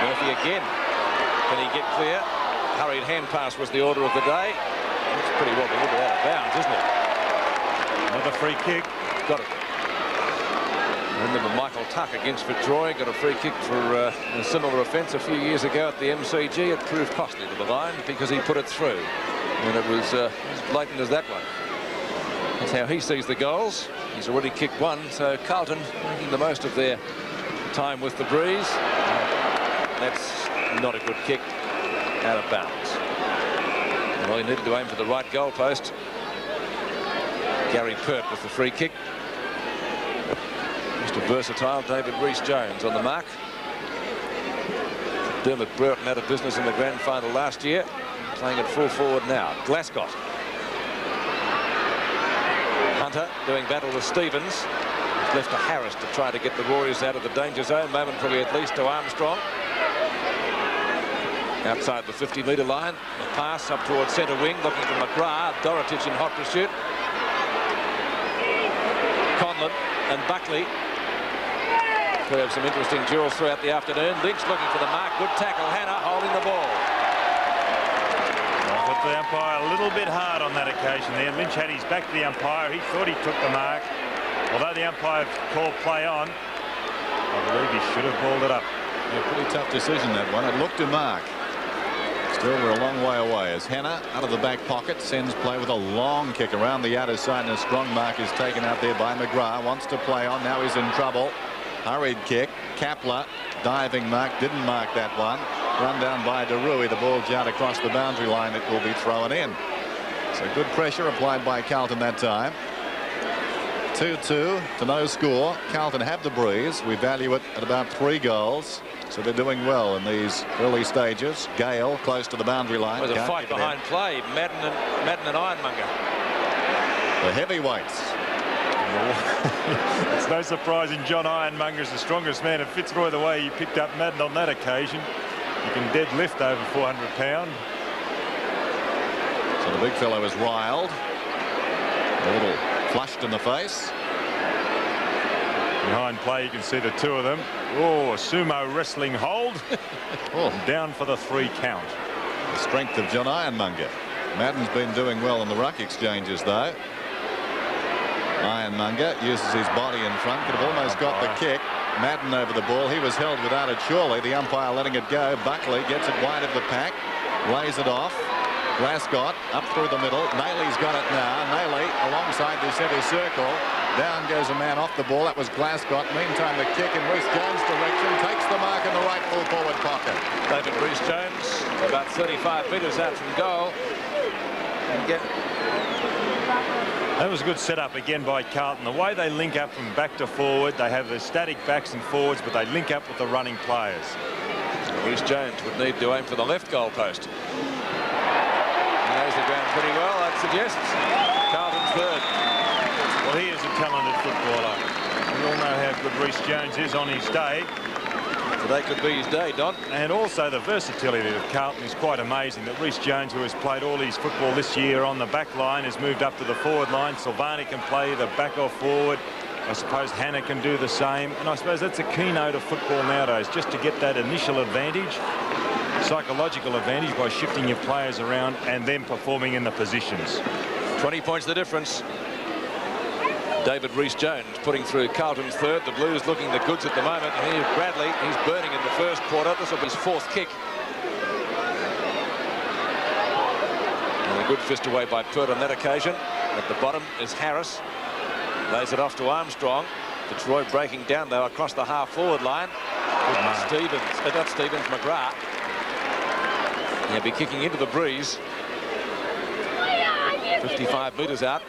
Murphy again. Can he get clear? Hurried hand pass was the order of the day. It's pretty well delivered out of bounds, isn't it? Another free kick. Got it. I remember Michael Tuck against Fitzroy got a free kick for a similar offence a few years ago at the MCG. It proved costly to the line because he put it through, and it was as blatant as that one. That's how he sees the goals. He's already kicked one, so Carlton making the most of their time with the breeze. That's not a good kick, out of bounds. Well, he needed to aim for the right goal post. Gary Pert with the free kick. Mr. Versatile David Rhys-Jones on the mark. Dermot Brereton out of business in the grand final last year, playing at full forward now. Glascott. Hunter doing battle with Stevens. Left to Harris to try to get the Warriors out of the danger zone, momentarily at least to Armstrong. Outside the 50-metre line, a pass up towards centre wing, looking for Mcgrath. Dorotich in hot pursuit. Conlon and Buckley. Could have some interesting duels throughout the afternoon. Lynch looking for the mark. Good tackle. Hannah holding the ball. I thought the umpire a little bit hard on that occasion there. Lynch had his back to the umpire. He thought he took the mark. Although the umpire called play on, I believe he should have balled it up. Yeah, pretty tough decision, that one. It looked to mark. Still, we're a long way away as Hannah out of the back pocket sends play with a long kick around the outer side, and a strong mark is taken out there by Mcgrath. Wants to play on. Now he's in trouble. Hurried kick. Kapler diving mark. Didn't mark that one. Run down by DeRuy. The ball out across the boundary line. It will be thrown in. So good pressure applied by Carlton that time. 2-2 to no score. Carlton have the breeze. We value it at about 3 goals. So they're doing well in these early stages. Gale close to the boundary line. With a fight behind play. Madden and Ironmonger. The heavyweights. It's no surprise in John Ironmonger is the strongest man at Fitzroy, the way he picked up Madden on that occasion. He can deadlift over 400 pounds. So the big fellow is riled. A little flushed in the face. Behind play, you can see the two of them. Oh, a sumo wrestling hold. Down for the 3 count. The strength of John Ironmonger. Madden's been doing well in the ruck exchanges, though. Ironmonger uses his body in front. Could have almost got the kick. Madden over the ball. He was held without it, surely. The umpire letting it go. Buckley gets it wide of the pack. Lays it off. Glascott up through the middle. Nailey's got it now. Nailey alongside the centre circle. Down goes a man off the ball. That was Glascott. Meantime, the kick in Rhys-Jones' direction takes the mark in the right full forward pocket. David Rhys-Jones about 35 metres out from goal. That was a good setup again by Carlton. The way they link up from back to forward, they have the static backs and forwards, but they link up with the running players. Rhys-Jones would need to aim for the left goal post. Knows the ground pretty well, that suggests. Carlton's third. Well, he is a talented footballer. We all know how good Rhys-Jones is on his day. Today could be his day, Don. And also the versatility of Carlton is quite amazing. That Rhys-Jones, who has played all his football this year on the back line, has moved up to the forward line. Silvani can play the back off forward. I suppose Hannah can do the same. And I suppose that's a keynote of football nowadays, just to get that initial advantage, psychological advantage, by shifting your players around and then performing in the positions. 20 points the difference. David Rhys-Jones putting through Carlton's third. The Blues looking the goods at the moment. And here's Bradley. He's burning in the first quarter. This will be his 4th kick. And a good fist away by Pert on that occasion. At the bottom is Harris. Lays it off to Armstrong. Fitzroy breaking down, though, across the half-forward line. Not Stevens, Mcgrath. He'll be kicking into the breeze. 55 metres out.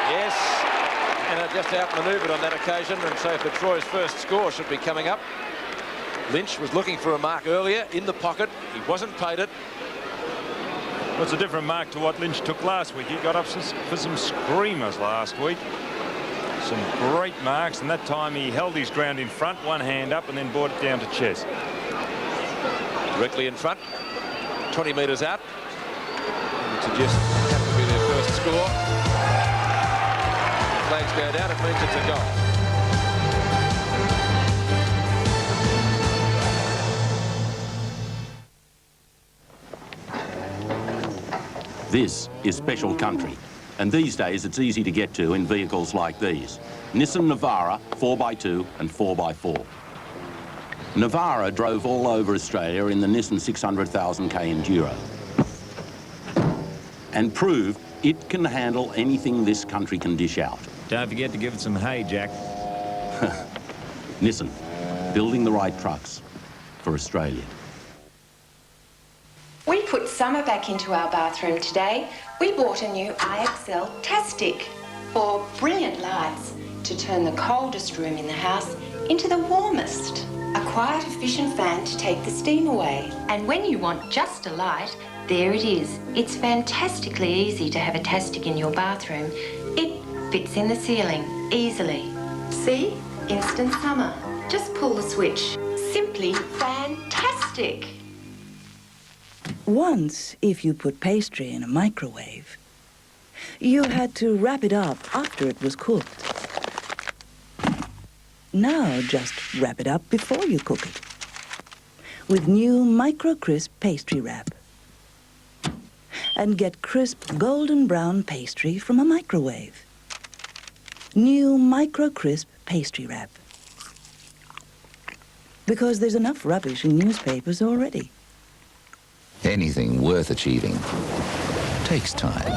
Yes, and just outmanoeuvred on that occasion, and so Fitzroy's first score should be coming up. Lynch was looking for a mark earlier in the pocket. He wasn't paid it. Well, it's a different mark to what Lynch took last week. He got up for some screamers last week. Some great marks, and that time he held his ground in front, one hand up, and then brought it down to chest. Directly in front, 20 metres out. It suggests it have to be their first score. Flags go down, it means it's a goal. This is Special Country. And these days, it's easy to get to in vehicles like these. Nissan Navara 4x2 and 4x4. Navara drove all over Australia in the Nissan 600,000k Enduro and proved it can handle anything this country can dish out. Don't forget to give it some hay, Jack. Nissan, building the right trucks for Australia. We put summer back into our bathroom today. We bought a new IXL Tastic for brilliant lights to turn the coldest room in the house into the warmest. A quiet, efficient fan to take the steam away. And when you want just a light, there it is. It's fantastically easy to have a Tastic in your bathroom. It fits in the ceiling easily. See? Instant summer. Just pull the switch. Simply fantastic. Once, if you put pastry in a microwave, you had to wrap it up after it was cooked. Now, just wrap it up before you cook it with new Micro Crisp pastry wrap. And get crisp golden brown pastry from a microwave. New Micro Crisp pastry wrap. Because there's enough rubbish in newspapers already. Anything worth achieving takes time.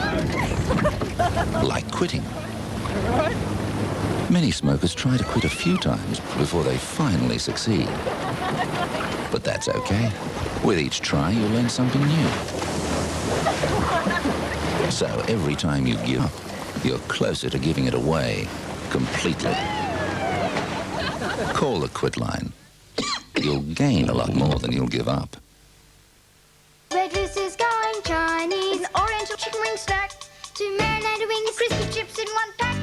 Like quitting. Many smokers try to quit a few times before they finally succeed. But that's okay. With each try, you learn something new. So every time you give up, you're closer to giving it away completely. Call the quit line. You'll gain a lot more than you'll give up. Red Rooster's going Chinese. An oriental chicken wing snack. 2 marinated wings, crispy chips in 1 pack.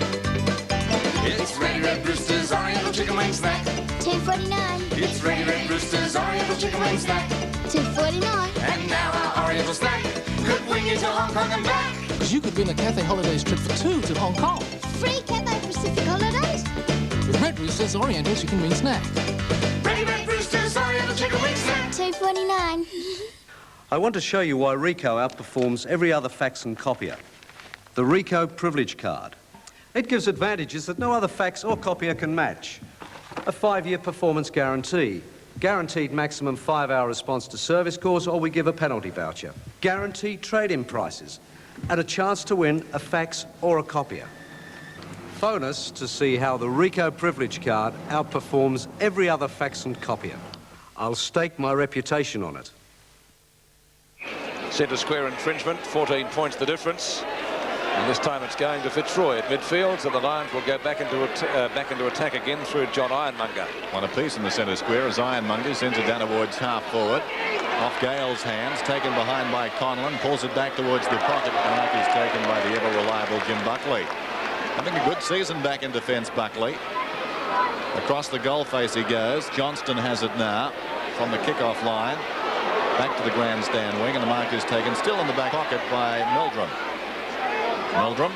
It's Red Rooster's Oriental Chicken Wing Snack. $2.49. It's Red Rooster's Oriental Chicken Wing Snack. $2.49. And now our Oriental snack could wing you to Hong Kong and back. Because you could win a Cathay Holidays trip for 2 to Hong Kong. Free Cathay Pacific Holidays. With Red Rooster's Oriental Chicken Wing Snack. Red Rooster's Oriental Chicken Wing Snack. $2.49. I want to show you why Ricoh outperforms every other fax and copier. The Ricoh Privilege Card. It gives advantages that no other fax or copier can match. A 5-year performance guarantee, guaranteed maximum 5-hour response to service calls, or we give a penalty voucher. Guaranteed trade-in prices, and a chance to win a fax or a copier. Phone us to see how the Ricoh Privilege Card outperforms every other fax and copier. I'll stake my reputation on it. Centre square infringement, 14 points the difference. And this time it's going to Fitzroy at midfield, so the Lions will go back into attack again through John Ironmonger. One apiece in the centre square as Ironmonger sends it down towards half forward. Off Gale's hands, taken behind by Conlon, pulls it back towards the pocket. The mark is taken by the ever-reliable Jim Buckley. Having a good season back in defence, Buckley. Across the goal face he goes. Johnston has it now from the kick-off line. Back to the grandstand wing, and the mark is taken still in the back pocket by Meldrum. Meldrum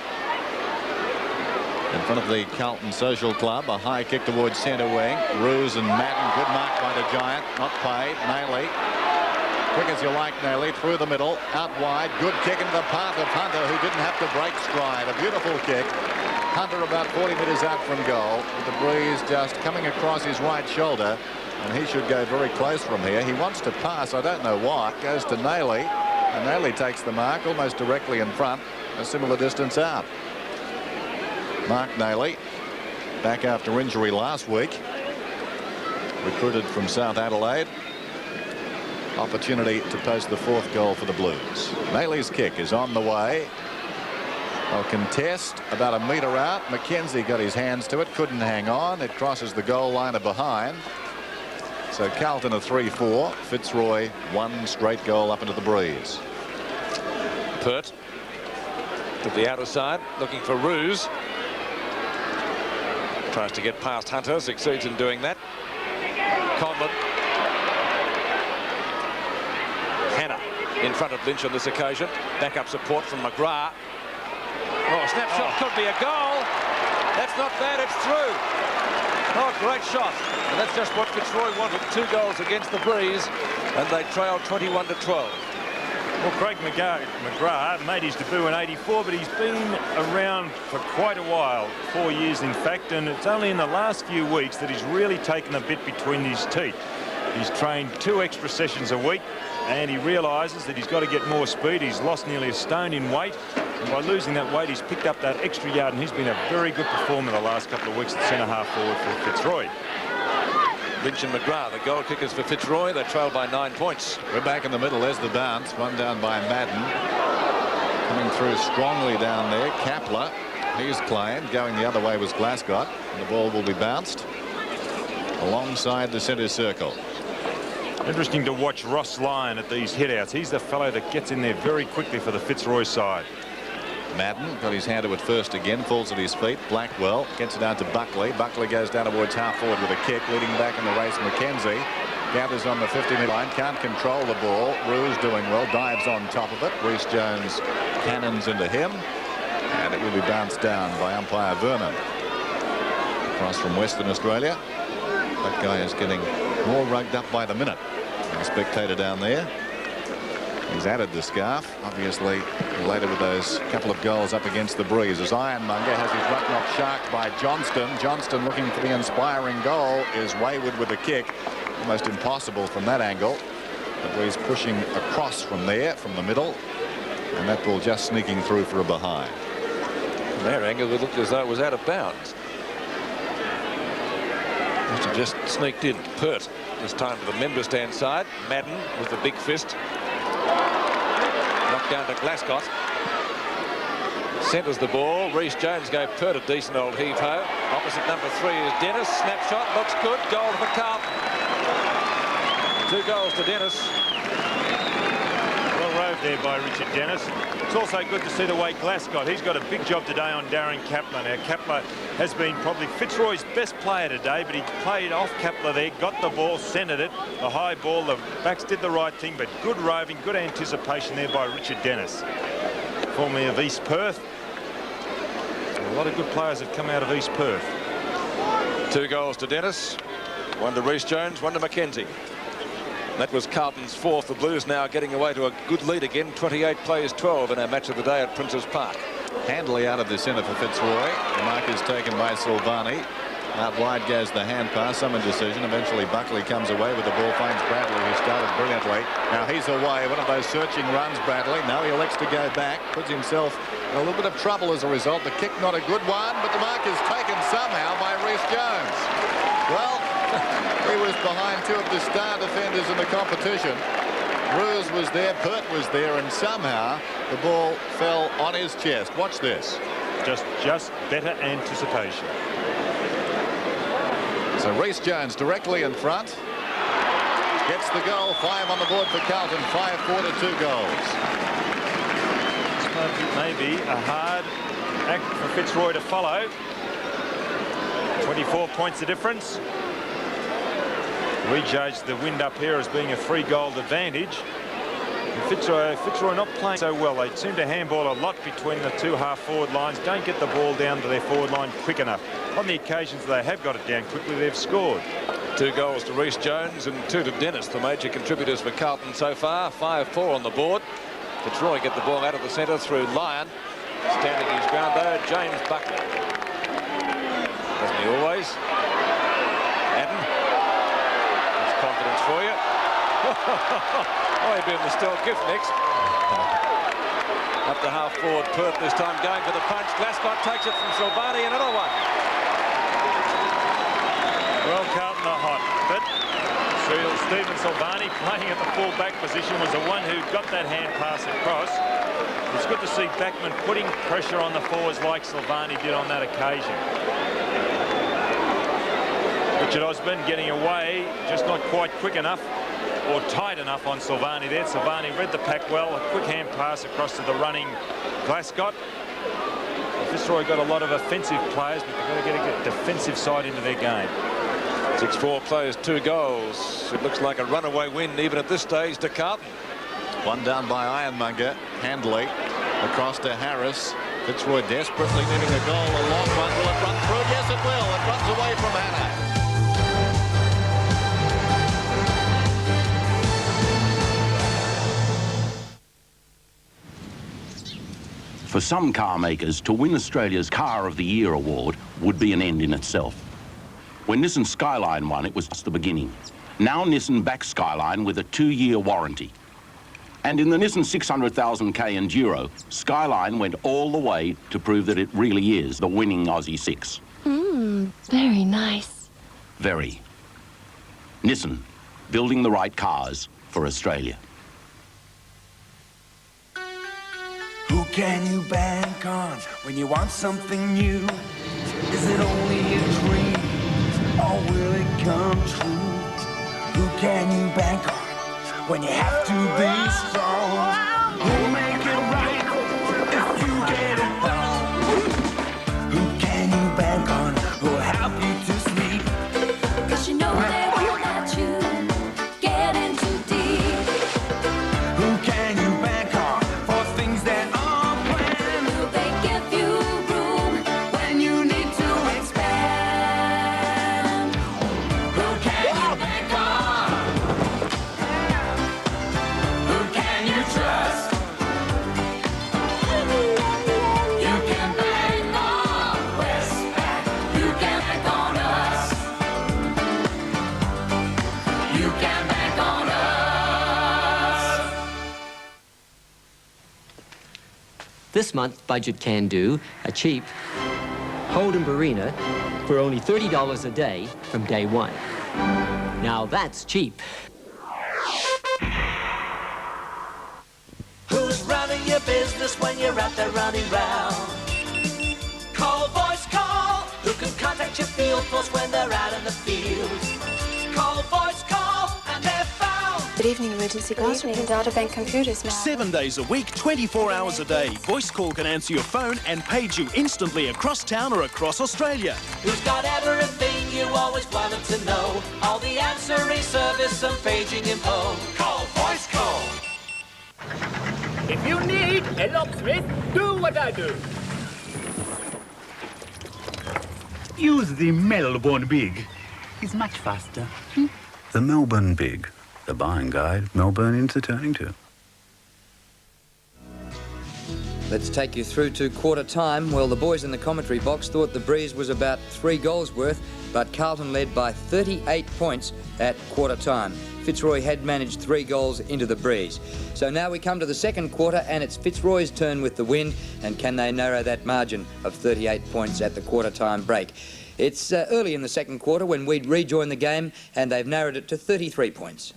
in front of the Carlton Social Club. A high kick towards centre wing. Roos and Madden. Good mark by the Giant. Not paid. Nayley. Quick as you like, Nayley. Through the middle. Out wide. Good kick into the path of Hunter, who didn't have to break stride. A beautiful kick. Hunter about 40 metres out from goal, with the breeze just coming across his right shoulder. And he should go very close from here. He wants to pass. I don't know why. Goes to Nayley. And Nayley takes the mark almost directly in front. A similar distance out. Mark Nayley, back after injury last week, recruited from South Adelaide. Opportunity to post the 4th goal for the Blues. Nayley's kick is on the way. They'll contest about a metre out. McKenzie got his hands to it, couldn't hang on. It crosses the goal line of behind. So Carlton a 3-4. Fitzroy 1 straight goal up into the breeze. Pert to the outer side, looking for Roos. Tries to get past Hunter, succeeds in doing that. Conlon. Hannah in front of Lynch on this occasion. Backup support from Mcgrath. Oh, a snapshot could be a goal. That's not bad, it's through. Oh, great shot. And that's just what Fitzroy wanted. 2 goals against the breeze, and they trailed 21-12. Well, Craig Mcgrath made his debut in '84, but he's been around for quite a while, 4 years in fact, and it's only in the last few weeks that he's really taken a bit between his teeth. He's trained 2 extra sessions a week, and he realises that he's got to get more speed. He's lost nearly a stone in weight, and by losing that weight, he's picked up that extra yard, and he's been a very good performer the last couple of weeks at centre-half forward for Fitzroy. Lynch and Mcgrath, the goal kickers for Fitzroy. They trail by 9 points. We're back in the middle. There's the bounce. Run down by Madden. Coming through strongly down there. Kapler, he's claimed. Going the other way was Glasgow. And the ball will be bounced alongside the centre circle. Interesting to watch Ross Lyon at these hit-outs. He's the fellow that gets in there very quickly for the Fitzroy side. Madden got his hand to it first again, falls at his feet. Blackwell gets it down to Buckley. Buckley goes down towards half forward with a kick, leading back in the race. Mackenzie gathers on the 50-metre line, can't control the ball. Ruse doing well, dives on top of it. Rhys Jones cannons into him, and it will be bounced down by umpire Vernon. Across from Western Australia, that guy is getting more rugged up by the minute. A spectator down there. He's added the scarf, obviously later with those couple of goals up against the breeze. As Ironmonger has his ruck knocked sharked by Johnston. Johnston, looking for the inspiring goal, is wayward with a kick. Almost impossible from that angle. The breeze pushing across from there, from the middle, and that ball just sneaking through for a behind. From their angle, it looked as though it was out of bounds. Must have just sneaked in. Pert this time to the member stand side. Madden with the big fist. Knocked down to Glasgow. Centres the ball. Rhys Jones gave Pert a decent old heave-ho. Opposite number 3 is Dennis. Snapshot looks good. Goal for Carlton. 2 goals to Dennis. Well rode there by Richard Dennis. It's also good to see the way Glasgow. He's got a big job today on Darren Kapler. Now, Kapler has been probably Fitzroy's best player today, but he played off Kapler there, got the ball, centred it. The high ball, the backs did the right thing, but good roving, good anticipation there by Richard Dennis. Formerly of East Perth. A lot of good players have come out of East Perth. 2 goals to Dennis. 1 to Rhys Jones, 1 to Mackenzie. That was Carlton's 4th. The Blues now getting away to a good lead again. 28 plays 12 in our match of the day at Princes Park. Handley out of the centre for Fitzroy. The mark is taken by Silvani. Out wide goes the hand pass, some indecision. Eventually Buckley comes away with the ball, finds Bradley, who started brilliantly. Now he's away, one of those searching runs, Bradley. Now he elects to go back, puts himself in a little bit of trouble as a result. The kick not a good one, but the mark is taken somehow by Rhys Jones. Well, he was behind 2 of the star defenders in the competition. Ruse was there, Pert was there, and somehow the ball fell on his chest. Watch this. Just better anticipation. So Rhys Jones directly in front. Gets the goal. 5 on the board for Carlton. 5-4 to 2 goals. This may be a hard act for Fitzroy to follow. 24 points the difference. We judge the wind up here as being a 3-goal advantage. And Fitzroy not playing so well. They seem to handball a lot between the 2 half-forward lines. Don't get the ball down to their forward line quick enough. On the occasions they have got it down quickly, they've scored. 2 goals to Rhys Jones and 2 to Dennis, the major contributors for Carlton so far. 5-4 on the board. Fitzroy get the ball out of the centre through Lyon. Standing his ground though, James Buckley. Doesn't he always? Adden. That's confidence for you. Oh, he'll be in the Stell gift next. Up to half forward, Perth this time going for the punch. Glasgow takes it from Silvani, another one. Well, Carlton are hot, but Stephen Silvani playing at the full-back position was the one who got that hand pass across. It's good to see Backman putting pressure on the forwards like Silvani did on that occasion. Richard Osborne getting away, just not quite quick enough or tight enough on Silvani there. Silvani read the pack well, a quick hand pass across to the running Glasgow. Fitzroy got a lot of offensive players, but they've got to get a defensive side into their game. 6-4 plays, 2 goals. It looks like a runaway win even at this stage to Carlton. 1 down by Ironmonger. Handley across to Harris. Fitzroy desperately needing a goal. A long one. Will it run through? Yes, it will. It runs away from Hannah. For some car makers, to win Australia's Car of the Year award would be an end in itself. When Nissan Skyline won, it was just the beginning. Now Nissan backs Skyline with a 2-year warranty. And in the Nissan 600,000k Enduro, Skyline went all the way to prove that it really is the winning Aussie 6. Very nice. Very. Nissan, building the right cars for Australia. Who can you bank on when you want something new? Is it only a dream, or will it come true? Who can you bank on when you have to be strong? Who'll make it right if you get it wrong? Who can you bank on who'll help you to sleep? 'Cause you know they won't let you get in too deep. Who can you bank on for things that aren't planned? Will they give you room when you need to expand? Who can you bank on? Who can you trust? You can bank on Westpac. You can bank on us. You can bank on us. This month, Budget Can Do a cheap Holden Barina for only $30 a day from day one. Now that's cheap. Who's running your business when you're out there running round? Call voice call. Who can contact your field force when they're out in the field? Call voice call and they're found. Good evening, emergency guys. Good evening, Data Bank Computers now. 7 days a week, 24 hours a day. Voice call can answer your phone and page you instantly across town or across Australia. Who's got everything you always wanted to know? All the answering service and paging info. Call voice call. If you need a locksmith, do what I do. Use the Melbourne Big. It's much faster. The Melbourne Big. The buying guide Melbourne into turning to. Let's take you through to quarter time. Well, the boys in the commentary box thought the breeze was about 3 goals worth, but Carlton led by 38 points at quarter time. Fitzroy had managed 3 goals into the breeze. So now we come to the second quarter, and it's Fitzroy's turn with the wind, and can they narrow that margin of 38 points at the quarter time break? It's early in the second quarter when we'd rejoin the game, and they've narrowed it to 33 points.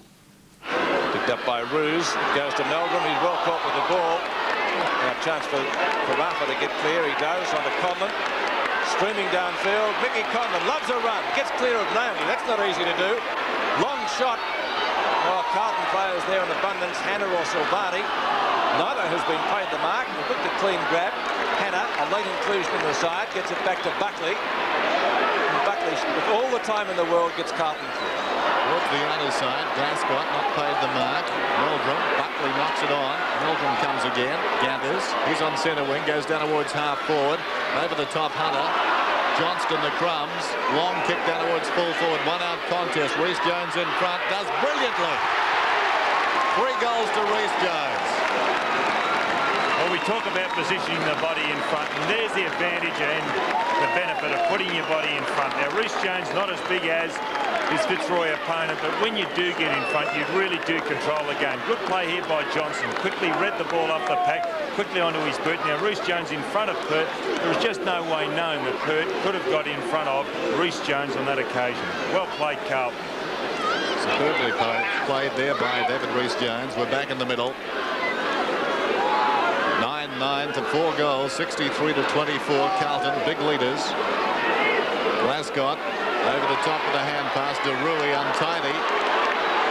Picked up by Ruse. It goes to Meldrum. He's well caught with the ball. Now a chance for Rafa to get clear. He does on the Conlon. Streaming downfield. Mickey Conlon loves a run. Gets clear of Landy. That's not easy to do. Long shot. Well, Carlton players there in abundance. Hannah or Silvani. Neither has been paid the mark. He took the clean grab. Hannah, a late inclusion in the side, gets it back to Buckley. And Buckley, with all the time in the world, gets Carlton clear. Towards the other side, Glascott not paid the mark. Meldrum, Buckley knocks it on. Meldrum comes again, gathers. He's on centre wing, goes down towards half forward. Over the top, Hunter. Johnston the crumbs. Long kick down towards full forward. 1-out contest. Reece Jones in front. Does brilliantly. 3 goals to Reece Jones. Well, we talk about positioning the body in front, and there's the advantage and the benefit of putting your body in front. Now, Reece Jones not as big as his Fitzroy opponent, but when you do get in front, you really do control the game. Good play here by Johnson. Quickly read the ball off the pack, quickly onto his boot. Now, Reece Jones in front of Pert. There was just no way known that Pert could have got in front of Reece Jones on that occasion. Well played, Carlton. Superbly played there by David Reece Jones. We're back in the middle. 9-9 to 4 goals, 63 to 24. Carlton, big leaders. Glascott over the top of the hand pass to Rui, untidy.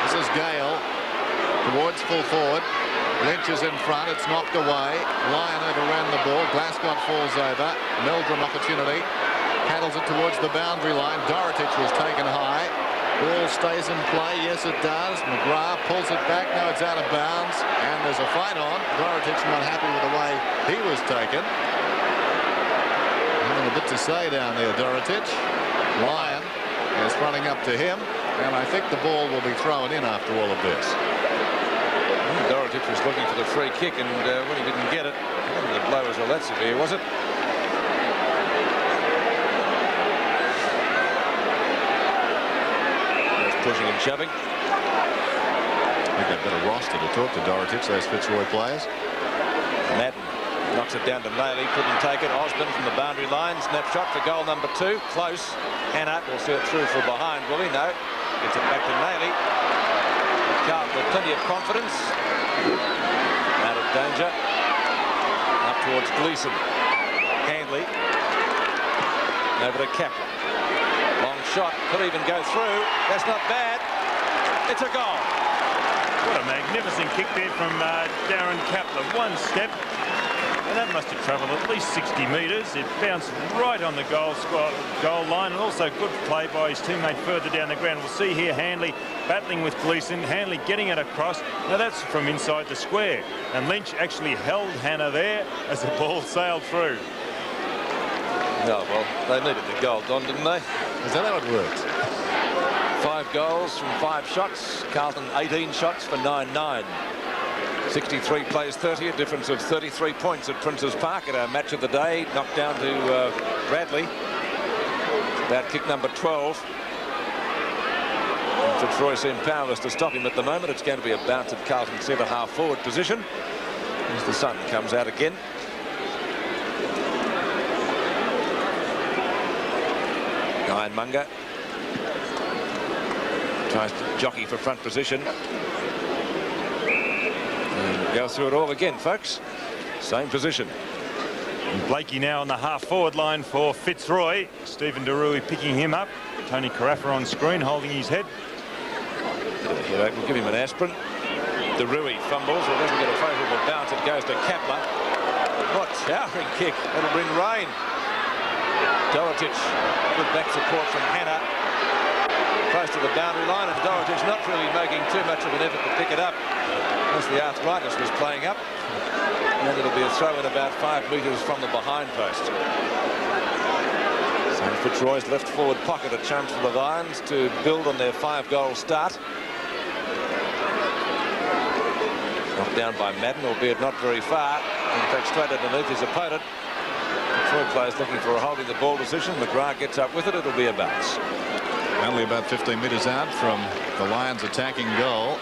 This is Gale towards full forward. Lynch is in front. It's knocked away. Lyon overran the ball. Glascott falls over. Meldrum opportunity. Paddles it towards the boundary line. Dorotich was taken high. Ball stays in play. Yes, it does. Mcgrath pulls it back. No, it's out of bounds. And there's a fight on. Dorotich not happy with the way he was taken. Having a bit to say down there, Dorotich. Lyon is running up to him. And I think the ball will be thrown in after all of this. Dorotich was looking for the free kick, and when he didn't get it, the blow was all that severe, was it? That's pushing and shoving. I think they've got a roster to talk to Dorotich, those Fitzroy players. Madden knocks it down to Nayley, couldn't take it. Osborne from the boundary line, snapshot for goal number 2, close. Hannah will see it through from behind, will he? No, gets it back to Nayley. Carlton with plenty of confidence. Out of danger. Up towards Gleeson. Handley. Over to Kaplan. Long shot, could even go through. That's not bad. It's a goal. What a magnificent kick there from Darren Kaplan. One step, and that must have travelled at least 60 metres. It bounced right on the goal line, and also good play by his teammate further down the ground. We'll see here Handley battling with Gleeson. Handley getting it across. Now that's from inside the square, and Lynch actually held Hannah there as the ball sailed through. Oh, well, they needed the goal, Don, didn't they? Is that how it worked? 5 goals from 5 shots. Carlton 18 shots for 9-9. 63 plays 30, a difference of 33 points at Princes Park at our match of the day. Knocked down to Bradley. About kick number 12. And Fitzroy seemed powerless to stop him at the moment. It's going to be a bounce at Carlton centre half forward position as the sun comes out again. Ironmonger tries to jockey for front position. And we'll go through it all again, folks. Same position. And Blakey now on the half-forward line for Fitzroy. Stephen Derui picking him up. Tony Carafa on screen, holding his head. We'll give him an aspirin. Derui fumbles, or doesn't get a favourable bounce. It goes to Kaplan. What towering kick. That'll bring rain. Dorotich, good back support from Hannah. Close to the boundary line, and Dorotich not really making too much of an effort to pick it up as the arthritis was playing up. And it'll be a throw in about 5 metres from the behind post. So Fitzroy's left forward pocket a chance for the Lions to build on their 5-goal start. Knocked down by Madden, albeit not very far. In fact, straight underneath his opponent. Fitzroy players looking for a holding the ball decision. Mcgrath gets up with it. It'll be a bounce. Only about 15 metres out from the Lions' attacking goal.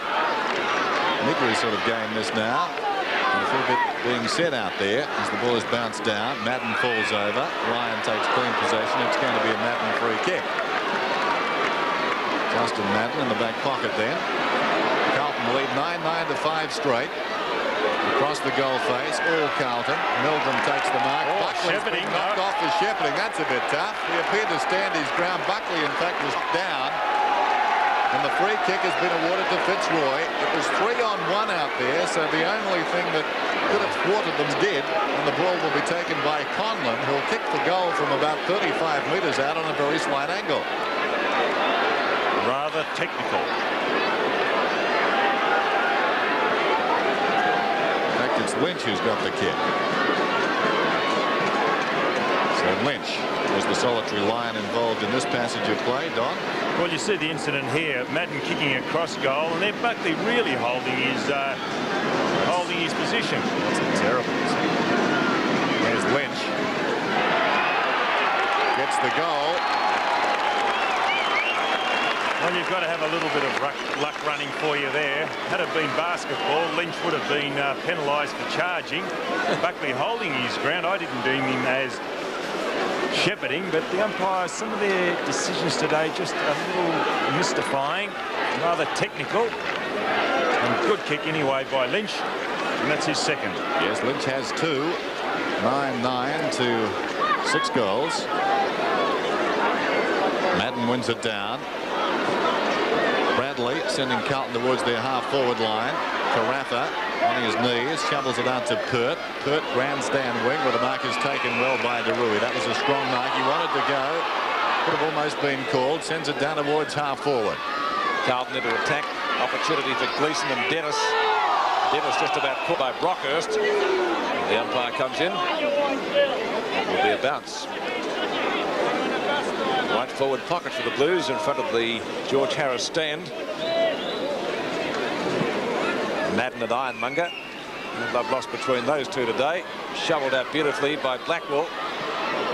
Mcgrath sort of game this now. And a fair bit being said out there as the ball is bounced down. Madden falls over. Ryan takes clean possession. It's going to be a Madden free kick. Justin Madden in the back pocket then. Carlton lead 9-9 to 5 straight. Across the goal face, all Carlton. Meldrum takes the mark. Buckley's been knocked off for shepherding. That's a bit tough. He appeared to stand his ground. Buckley, in fact, was down. And the free kick has been awarded to Fitzroy. It was 3-on-1 out there, so the only thing that could have thwarted them did. And the ball will be taken by Conlon, who'll kick the goal from about 35 metres out on a very slight angle. Rather technical. It's Lynch who's got the kick. So Lynch was the solitary lion involved in this passage of play. Don? Well, you see the incident here. Madden kicking across goal, and then Buckley really holding his position. That's terrible. There's Lynch. Gets the goal. Well, you've got to have a little bit of luck running for you there. Had it been basketball, Lynch would have been penalised for charging. Buckley holding his ground. I didn't deem him as shepherding, but the umpires, some of their decisions today just a little mystifying, rather technical. And good kick anyway by Lynch, and that's his second. Yes, Lynch has 2. 9-9 to 6 goals. Madden wins it down. Bradley sending Carlton towards their half-forward line. Carafa on his knees, shovels it out to Pert. Pert, grandstand wing, where the mark is taken well by Derui. That was a strong mark. He wanted to go. Could have almost been called. Sends it down towards half-forward. Carlton into attack. Opportunity for Gleeson and Dennis. Dennis just about caught by Brockhurst. The umpire comes in. It will be a bounce. Right forward pocket for the Blues in front of the George Harris stand. Madden and Ironmonger. And love lost between those two today. Shoveled out beautifully by Blackwell.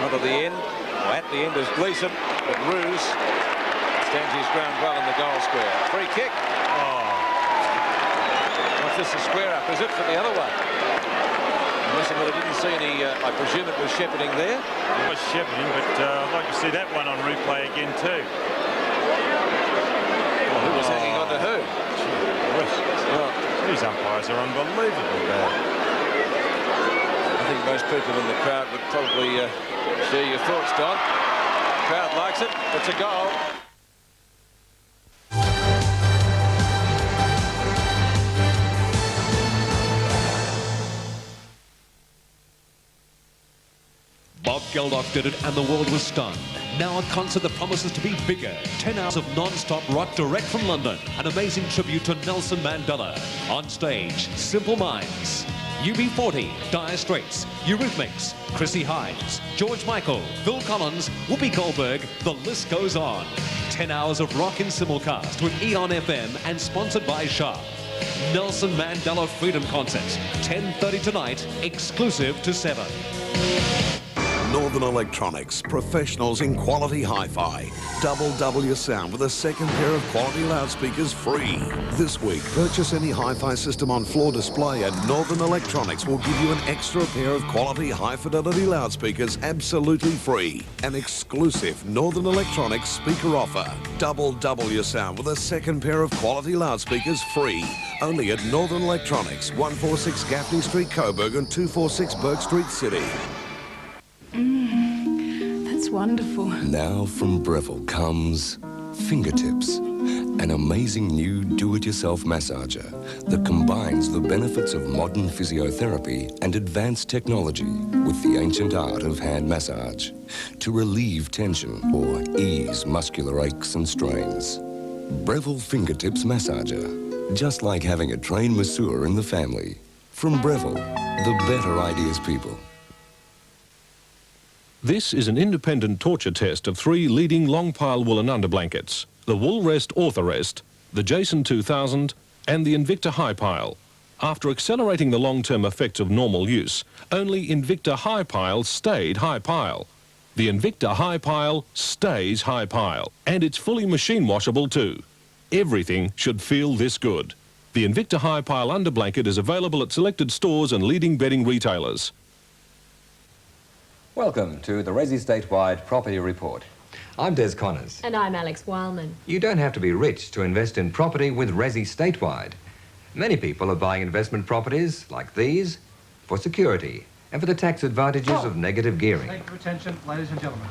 Onto the end. Well, at the end is Gleeson, but Roos stands his ground well in the goal square. Free kick. Oh. What's this, a square up, is it, for the other way? Listen, but I didn't see any, I presume it was shepherding there. It was shepherding, but I'd like to see that one on replay again too. Well, who was hanging on to who? Well, these umpires are unbelievably bad. I think most people in the crowd would probably share your thoughts, Don. The crowd likes it. It's a goal. Bob Geldof did it and the world was stunned. Now a concert that promises to be bigger. 10 hours of non-stop rock direct from London. An amazing tribute to Nelson Mandela. On stage, Simple Minds, UB40, Dire Straits, Eurythmics, Chrissy Hines, George Michael, Phil Collins, Whoopi Goldberg, the list goes on. 10 hours of rock in simulcast with Eon FM and sponsored by Sharp. Nelson Mandela Freedom Concerts, 10:30 tonight, exclusive to 7. Northern Electronics, professionals in quality hi-fi. Double your sound with a second pair of quality loudspeakers free. This week, purchase any hi-fi system on floor display and Northern Electronics will give you an extra pair of quality high-fidelity loudspeakers absolutely free. An exclusive Northern Electronics speaker offer. Double your sound with a second pair of quality loudspeakers free. Only at Northern Electronics, 146 Gaffney Street, Coburg and 246 Burke Street, City. That's wonderful. Now from Breville comes Fingertips, an amazing new do-it-yourself massager that combines the benefits of modern physiotherapy and advanced technology with the ancient art of hand massage to relieve tension or ease muscular aches and strains. Breville Fingertips Massager, just like having a trained masseur in the family. From Breville, the better ideas people. This is an independent torture test of 3 leading long pile woolen underblankets, the Wool Rest Orthorest, the Jason 2000 and the Invicta High Pile. After accelerating the long-term effects of normal use, only Invicta High Pile stayed High Pile. The Invicta High Pile stays High Pile, and it's fully machine washable too. Everything should feel this good. The Invicta High Pile underblanket is available at selected stores and leading bedding retailers. Welcome to the Resi Statewide Property Report. I'm Des Connors. And I'm Alex Wildman. You don't have to be rich to invest in property with Resi Statewide. Many people are buying investment properties like these for security and for the tax advantages of negative gearing. Thank you for attention, ladies and gentlemen.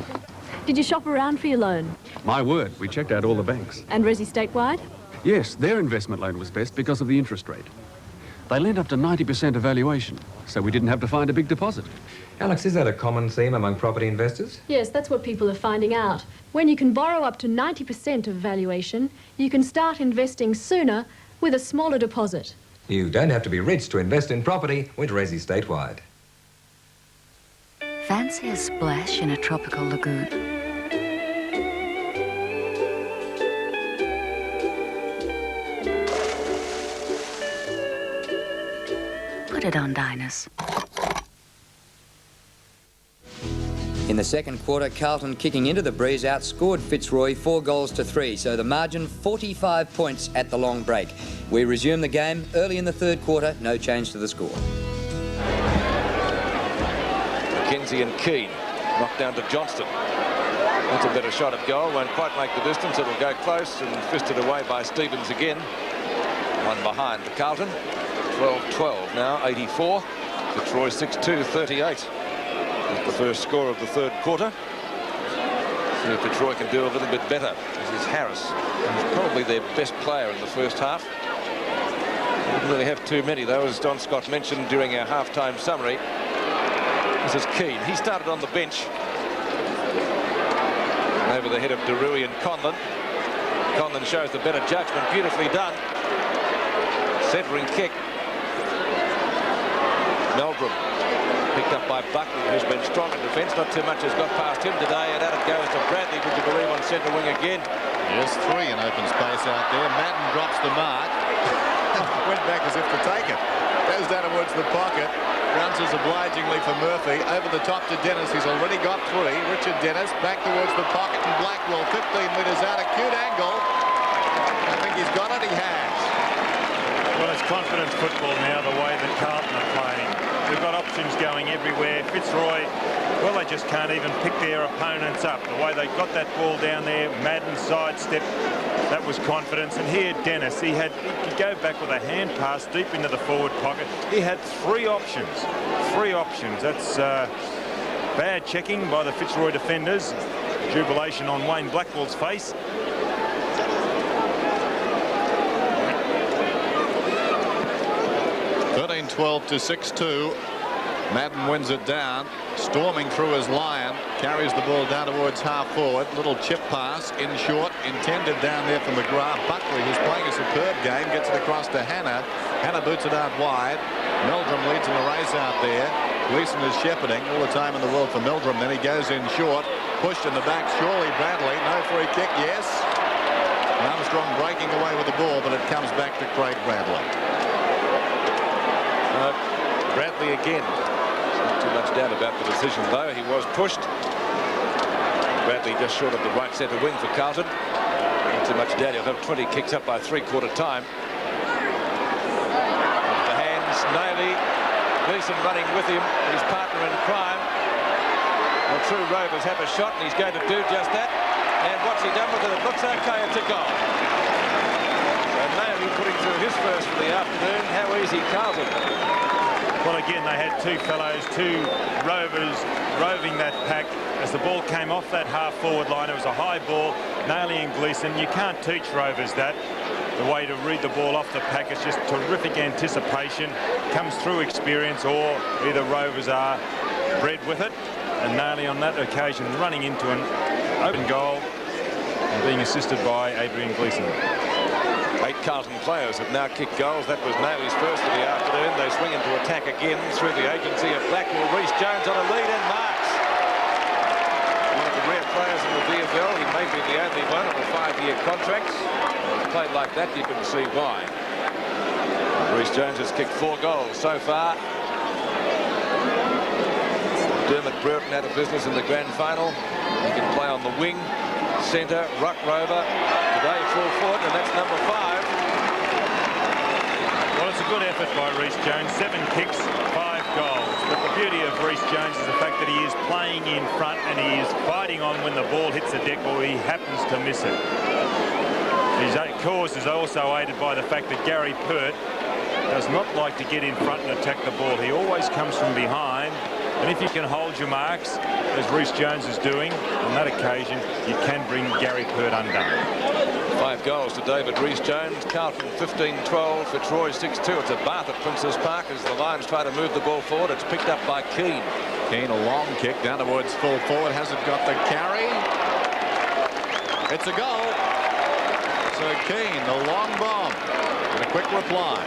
Did you shop around for your loan? My word, we checked out all the banks. And Resi Statewide? Yes, their investment loan was best because of the interest rate. They lent up to 90% evaluation, so we didn't have to find a big deposit. Alex, is that a common theme among property investors? Yes, that's what people are finding out. When you can borrow up to 90% of valuation, you can start investing sooner with a smaller deposit. You don't have to be rich to invest in property with Resi Statewide. Fancy a splash in a tropical lagoon? Put it on Diners. In the second quarter, Carlton kicking into the breeze outscored Fitzroy 4-3, so the margin 45 points at the long break. We resume the game early in the third quarter, no change to the score. Mackenzie and Keane knocked down to Johnston. That's a better shot at goal, won't quite make the distance, it'll go close and fisted away by Stevens again. One behind for Carlton, 12-12 now, 84. Fitzroy 6-2, 38. The first score of the third quarter. See if Fitzroy can do a little bit better. This is Harris, who's probably their best player in the first half. Didn't really have too many, though, as Don Scott mentioned during our half-time summary. This is Keane. He started on the bench over the head of Derui and Conlon. Conlon shows the better judgment. Beautifully done. Centering kick. Meldrum picked up by Buckley, who's been strong in defence. Not too much has got past him today, and out it goes to Bradley, would you believe, on centre wing again. Yes, 3 in open space out there. Madden drops the mark. Went back as if to take it. Goes down towards the pocket. Bounces obligingly for Murphy. Over the top to Dennis. He's already got 3. Richard Dennis back towards the pocket and Blackwell 15 metres out. Acute angle. I think he's got it. He has. Well, it's confidence football now, the way that Carlton are playing. They've got options going everywhere. Fitzroy, well, they just can't even pick their opponents up. The way they got that ball down there, Madden sidestep, that was confidence. And here, Dennis, he could go back with a hand pass deep into the forward pocket. He had 3 options. 3 options. That's bad checking by the Fitzroy defenders. Jubilation on Wayne Blackwell's face. 13-12 to 6-2. Madden wins it down. Storming through his Lion. Carries the ball down towards half forward. Little chip pass in short. Intended down there for Mcgrath. Buckley, who's playing a superb game, gets it across to Hannah. Hannah boots it out wide. Meldrum leads in the race out there. Gleeson is shepherding all the time in the world for Meldrum. Then he goes in short. Pushed in the back. Surely Bradley. No free kick. Yes. Armstrong breaking away with the ball, but it comes back to Craig Bradley. Bradley again. Not too much doubt about the decision, though. He was pushed. Bradley just short of the right centre wing for Carlton. Not too much doubt. He'll have 20 kicks up by 3/4 time. The hands, Naily. Gleeson running with him, his partner in crime. The True Rovers have a shot, and he's going to do just that. And what's he done with it? It looks okay. It's a goal. And Naily putting through his first for the afternoon. How easy, Carlton. Well, again, they had 2 fellows, 2 Rovers roving that pack. As the ball came off that half-forward line, it was a high ball. Naily and Gleeson, you can't teach Rovers that. The way to read the ball off the pack is just terrific anticipation. Comes through experience, or either Rovers are bred with it. And Naily on that occasion running into an open goal and being assisted by Adrian Gleeson. 8 Carlton players have now kicked goals. That was Naily's first of the afternoon. They swing into attack again through the agency of Blackwell. Reece Jones on a lead and marks. One of the rare players in the VFL. He may be the only one on a 5-year contract. When he's played like that, you can see why. Reece Jones has kicked 4 goals so far. Dermot Brereton out of business in the grand final. He can play on the wing, centre, ruck rover. Today full forward, and that's number 5. Well, it's a good effort by Reece Jones. 7 kicks, 5 goals. But the beauty of Reece Jones is the fact that he is playing in front and he is fighting on when the ball hits the deck or he happens to miss it. His cause is also aided by the fact that Gary Pert does not like to get in front and attack the ball. He always comes from behind. And if you can hold your marks, as Reece Jones is doing, on that occasion, you can bring Gary Pert undone. 5 goals to David Reece Jones. Carlton 15-12. Fitzroy 6-2. It's a bath at Prince's Park as the Lions try to move the ball forward. It's picked up by Keane. Keane, a long kick down towards full forward. Hasn't got the carry. It's a goal. So Keane, the long bomb, and a quick reply.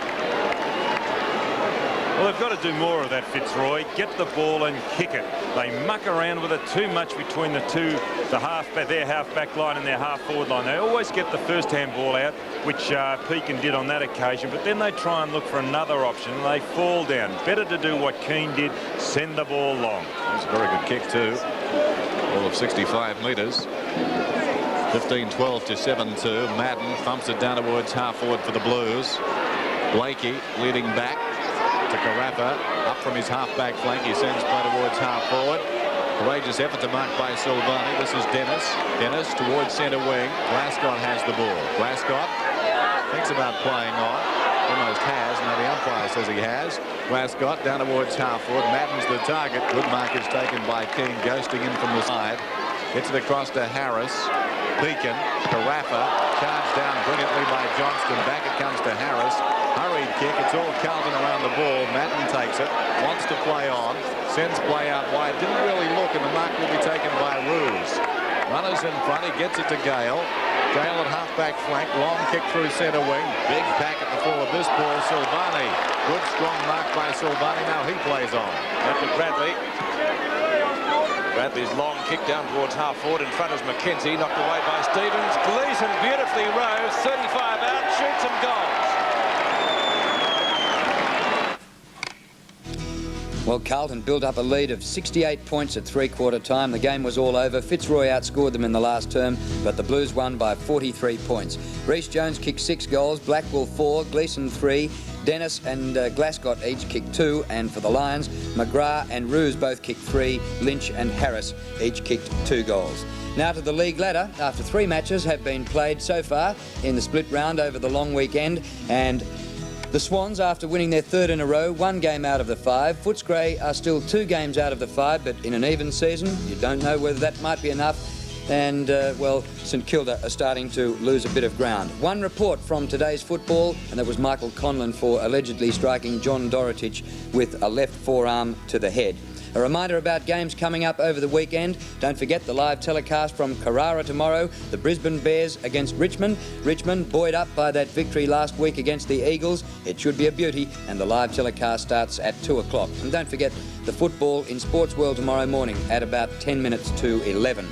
Well, they've got to do more of that, Fitzroy. Get the ball and kick it. They muck around with it too much between the two, their half-back line and their half-forward line. They always get the first-hand ball out, which Pekin did on that occasion, but then they try and look for another option, and they fall down. Better to do what Keane did, send the ball long. That's a very good kick, too. All of 65 metres. 15-12 to 7-2. Madden thumps it down towards half-forward for the Blues. Blakey leading back to Carafa, up from his half-back flank. He sends play towards half-forward. Courageous effort to mark by Silvani. This is Dennis. Dennis towards centre wing. Glascott has the ball. Glascott thinks about playing on. Almost has. Now the umpire says he has. Glascott down towards half-forward. Madden's the target. Good mark is taken by King, ghosting in from the side. Gets it across to Harris. Pekin. Carafa. Charged down brilliantly by Johnston. Back it comes to Harris. Hurried kick. It's all Carlton around the ball. Madden takes it. Wants to play on. Sends play out wide. Didn't really look, and the mark will be taken by Ruse. Runners in front. He gets it to Gale. Gale at half-back flank. Long kick through centre wing. Big pack at the fall of this ball. Silvani. Good strong mark by Silvani. Now he plays on. Back to Bradley. Bradley's long kick down towards half-forward. In front is McKenzie. Knocked away by Stevens. Gleeson beautifully rose. 35 out. Shoots and goals. Well, Carlton built up a lead of 68 points at three-quarter time. The game was all over. Fitzroy outscored them in the last term, but the Blues won by 43 points. Rhys Jones kicked 6 goals, Blackwell 4, Gleeson 3, Dennis and Glascott each kicked 2, and for the Lions, Mcgrath and Roos both kicked 3, Lynch and Harris each kicked 2 goals. Now to the league ladder. After 3 matches have been played so far in the split round over the long weekend, and the Swans, after winning their 3rd in a row, 1 game out of the 5. Footscray are still 2 games out of the 5, but in an even season, you don't know whether that might be enough. And, well, St Kilda are starting to lose a bit of ground. One report from today's football, and that was Michael Conlon for allegedly striking John Dorotich with a left forearm to the head. A reminder about games coming up over the weekend. Don't forget the live telecast from Carrara tomorrow. The Brisbane Bears against Richmond. Richmond buoyed up by that victory last week against the Eagles. It should be a beauty, and the live telecast starts at 2 o'clock. And don't forget the football in Sports World tomorrow morning at about 10 minutes to 11.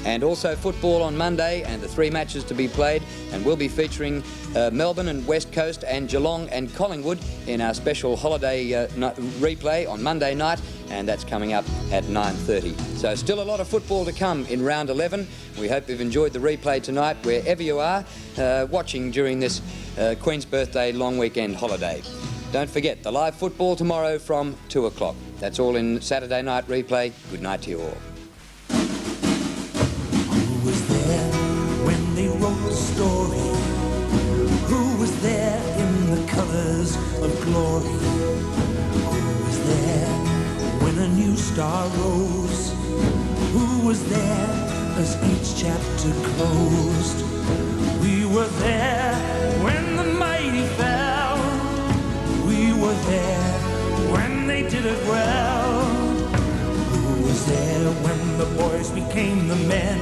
And also football on Monday, and the 3 matches to be played, and we'll be featuring Melbourne and West Coast and Geelong and Collingwood in our special holiday replay on Monday night, and that's coming up at 9:30. So still a lot of football to come in round 11. We hope you've enjoyed the replay tonight wherever you are watching during this Queen's Birthday long weekend holiday. Don't forget the live football tomorrow from 2 o'clock. That's all in Saturday night replay. Good night to you all. When they wrote the story, who was there in the colours of glory? Who was there when a new star rose? Who was there as each chapter closed? We were there when the mighty fell. We were there when they did it well. Who was there when the boys became the men?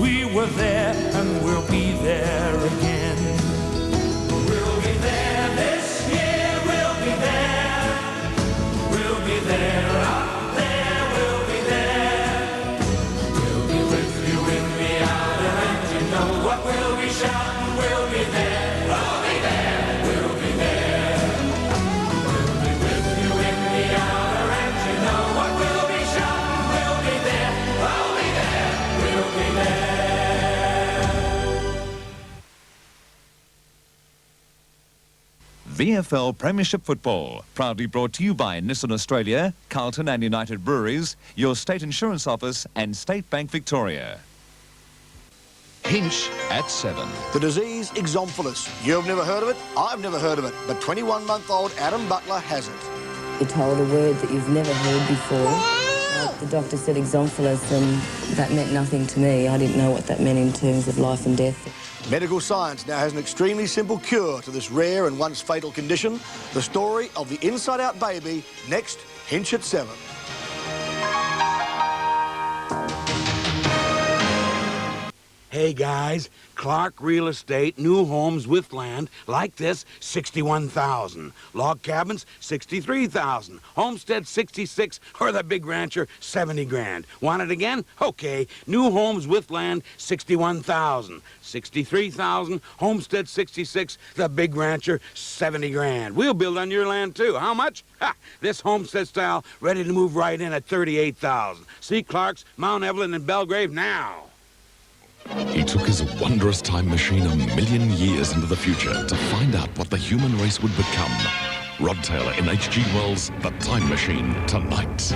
We were there and we'll be there again. We'll be there this year, we'll be there. We'll be there, up there, we'll be there. We'll be with you in the outer, and you know what we'll be shouting. We'll be there, we'll be there, we'll be there. We'll be with you in the outer, and you know what we'll be shouting. We'll be there, we'll be there, we'll be there. VFL Premiership Football, proudly brought to you by Nissan Australia, Carlton and United Breweries, your State Insurance Office and State Bank Victoria. Hinch at 7. The disease Exomphalis. You've never heard of it? I've never heard of it, but 21-month-old Adam Butler has it. You're told a word that you've never heard before. The doctor said Exomphalis, and that meant nothing to me. I didn't know what that meant in terms of life and death. Medical science now has an extremely simple cure to this rare and once fatal condition. The story of the inside-out baby, next, Hinch at 7. Hey guys, Clark Real Estate, new homes with land like this, $61,000. Log cabins, $63,000. Homestead, $66,000, or the big rancher, $70,000. Want it again? Okay, new homes with land, $61,000. $63,000, homestead, $66,000, the big rancher, $70,000. We'll build on your land too. How much? Ha! This homestead style, ready to move right in at $38,000. See Clark's, Mount Evelyn, and Belgrave now. He took his wondrous time machine 1,000,000 years into the future to find out what the human race would become. Rod Taylor in H.G. Wells' The Time Machine, tonight.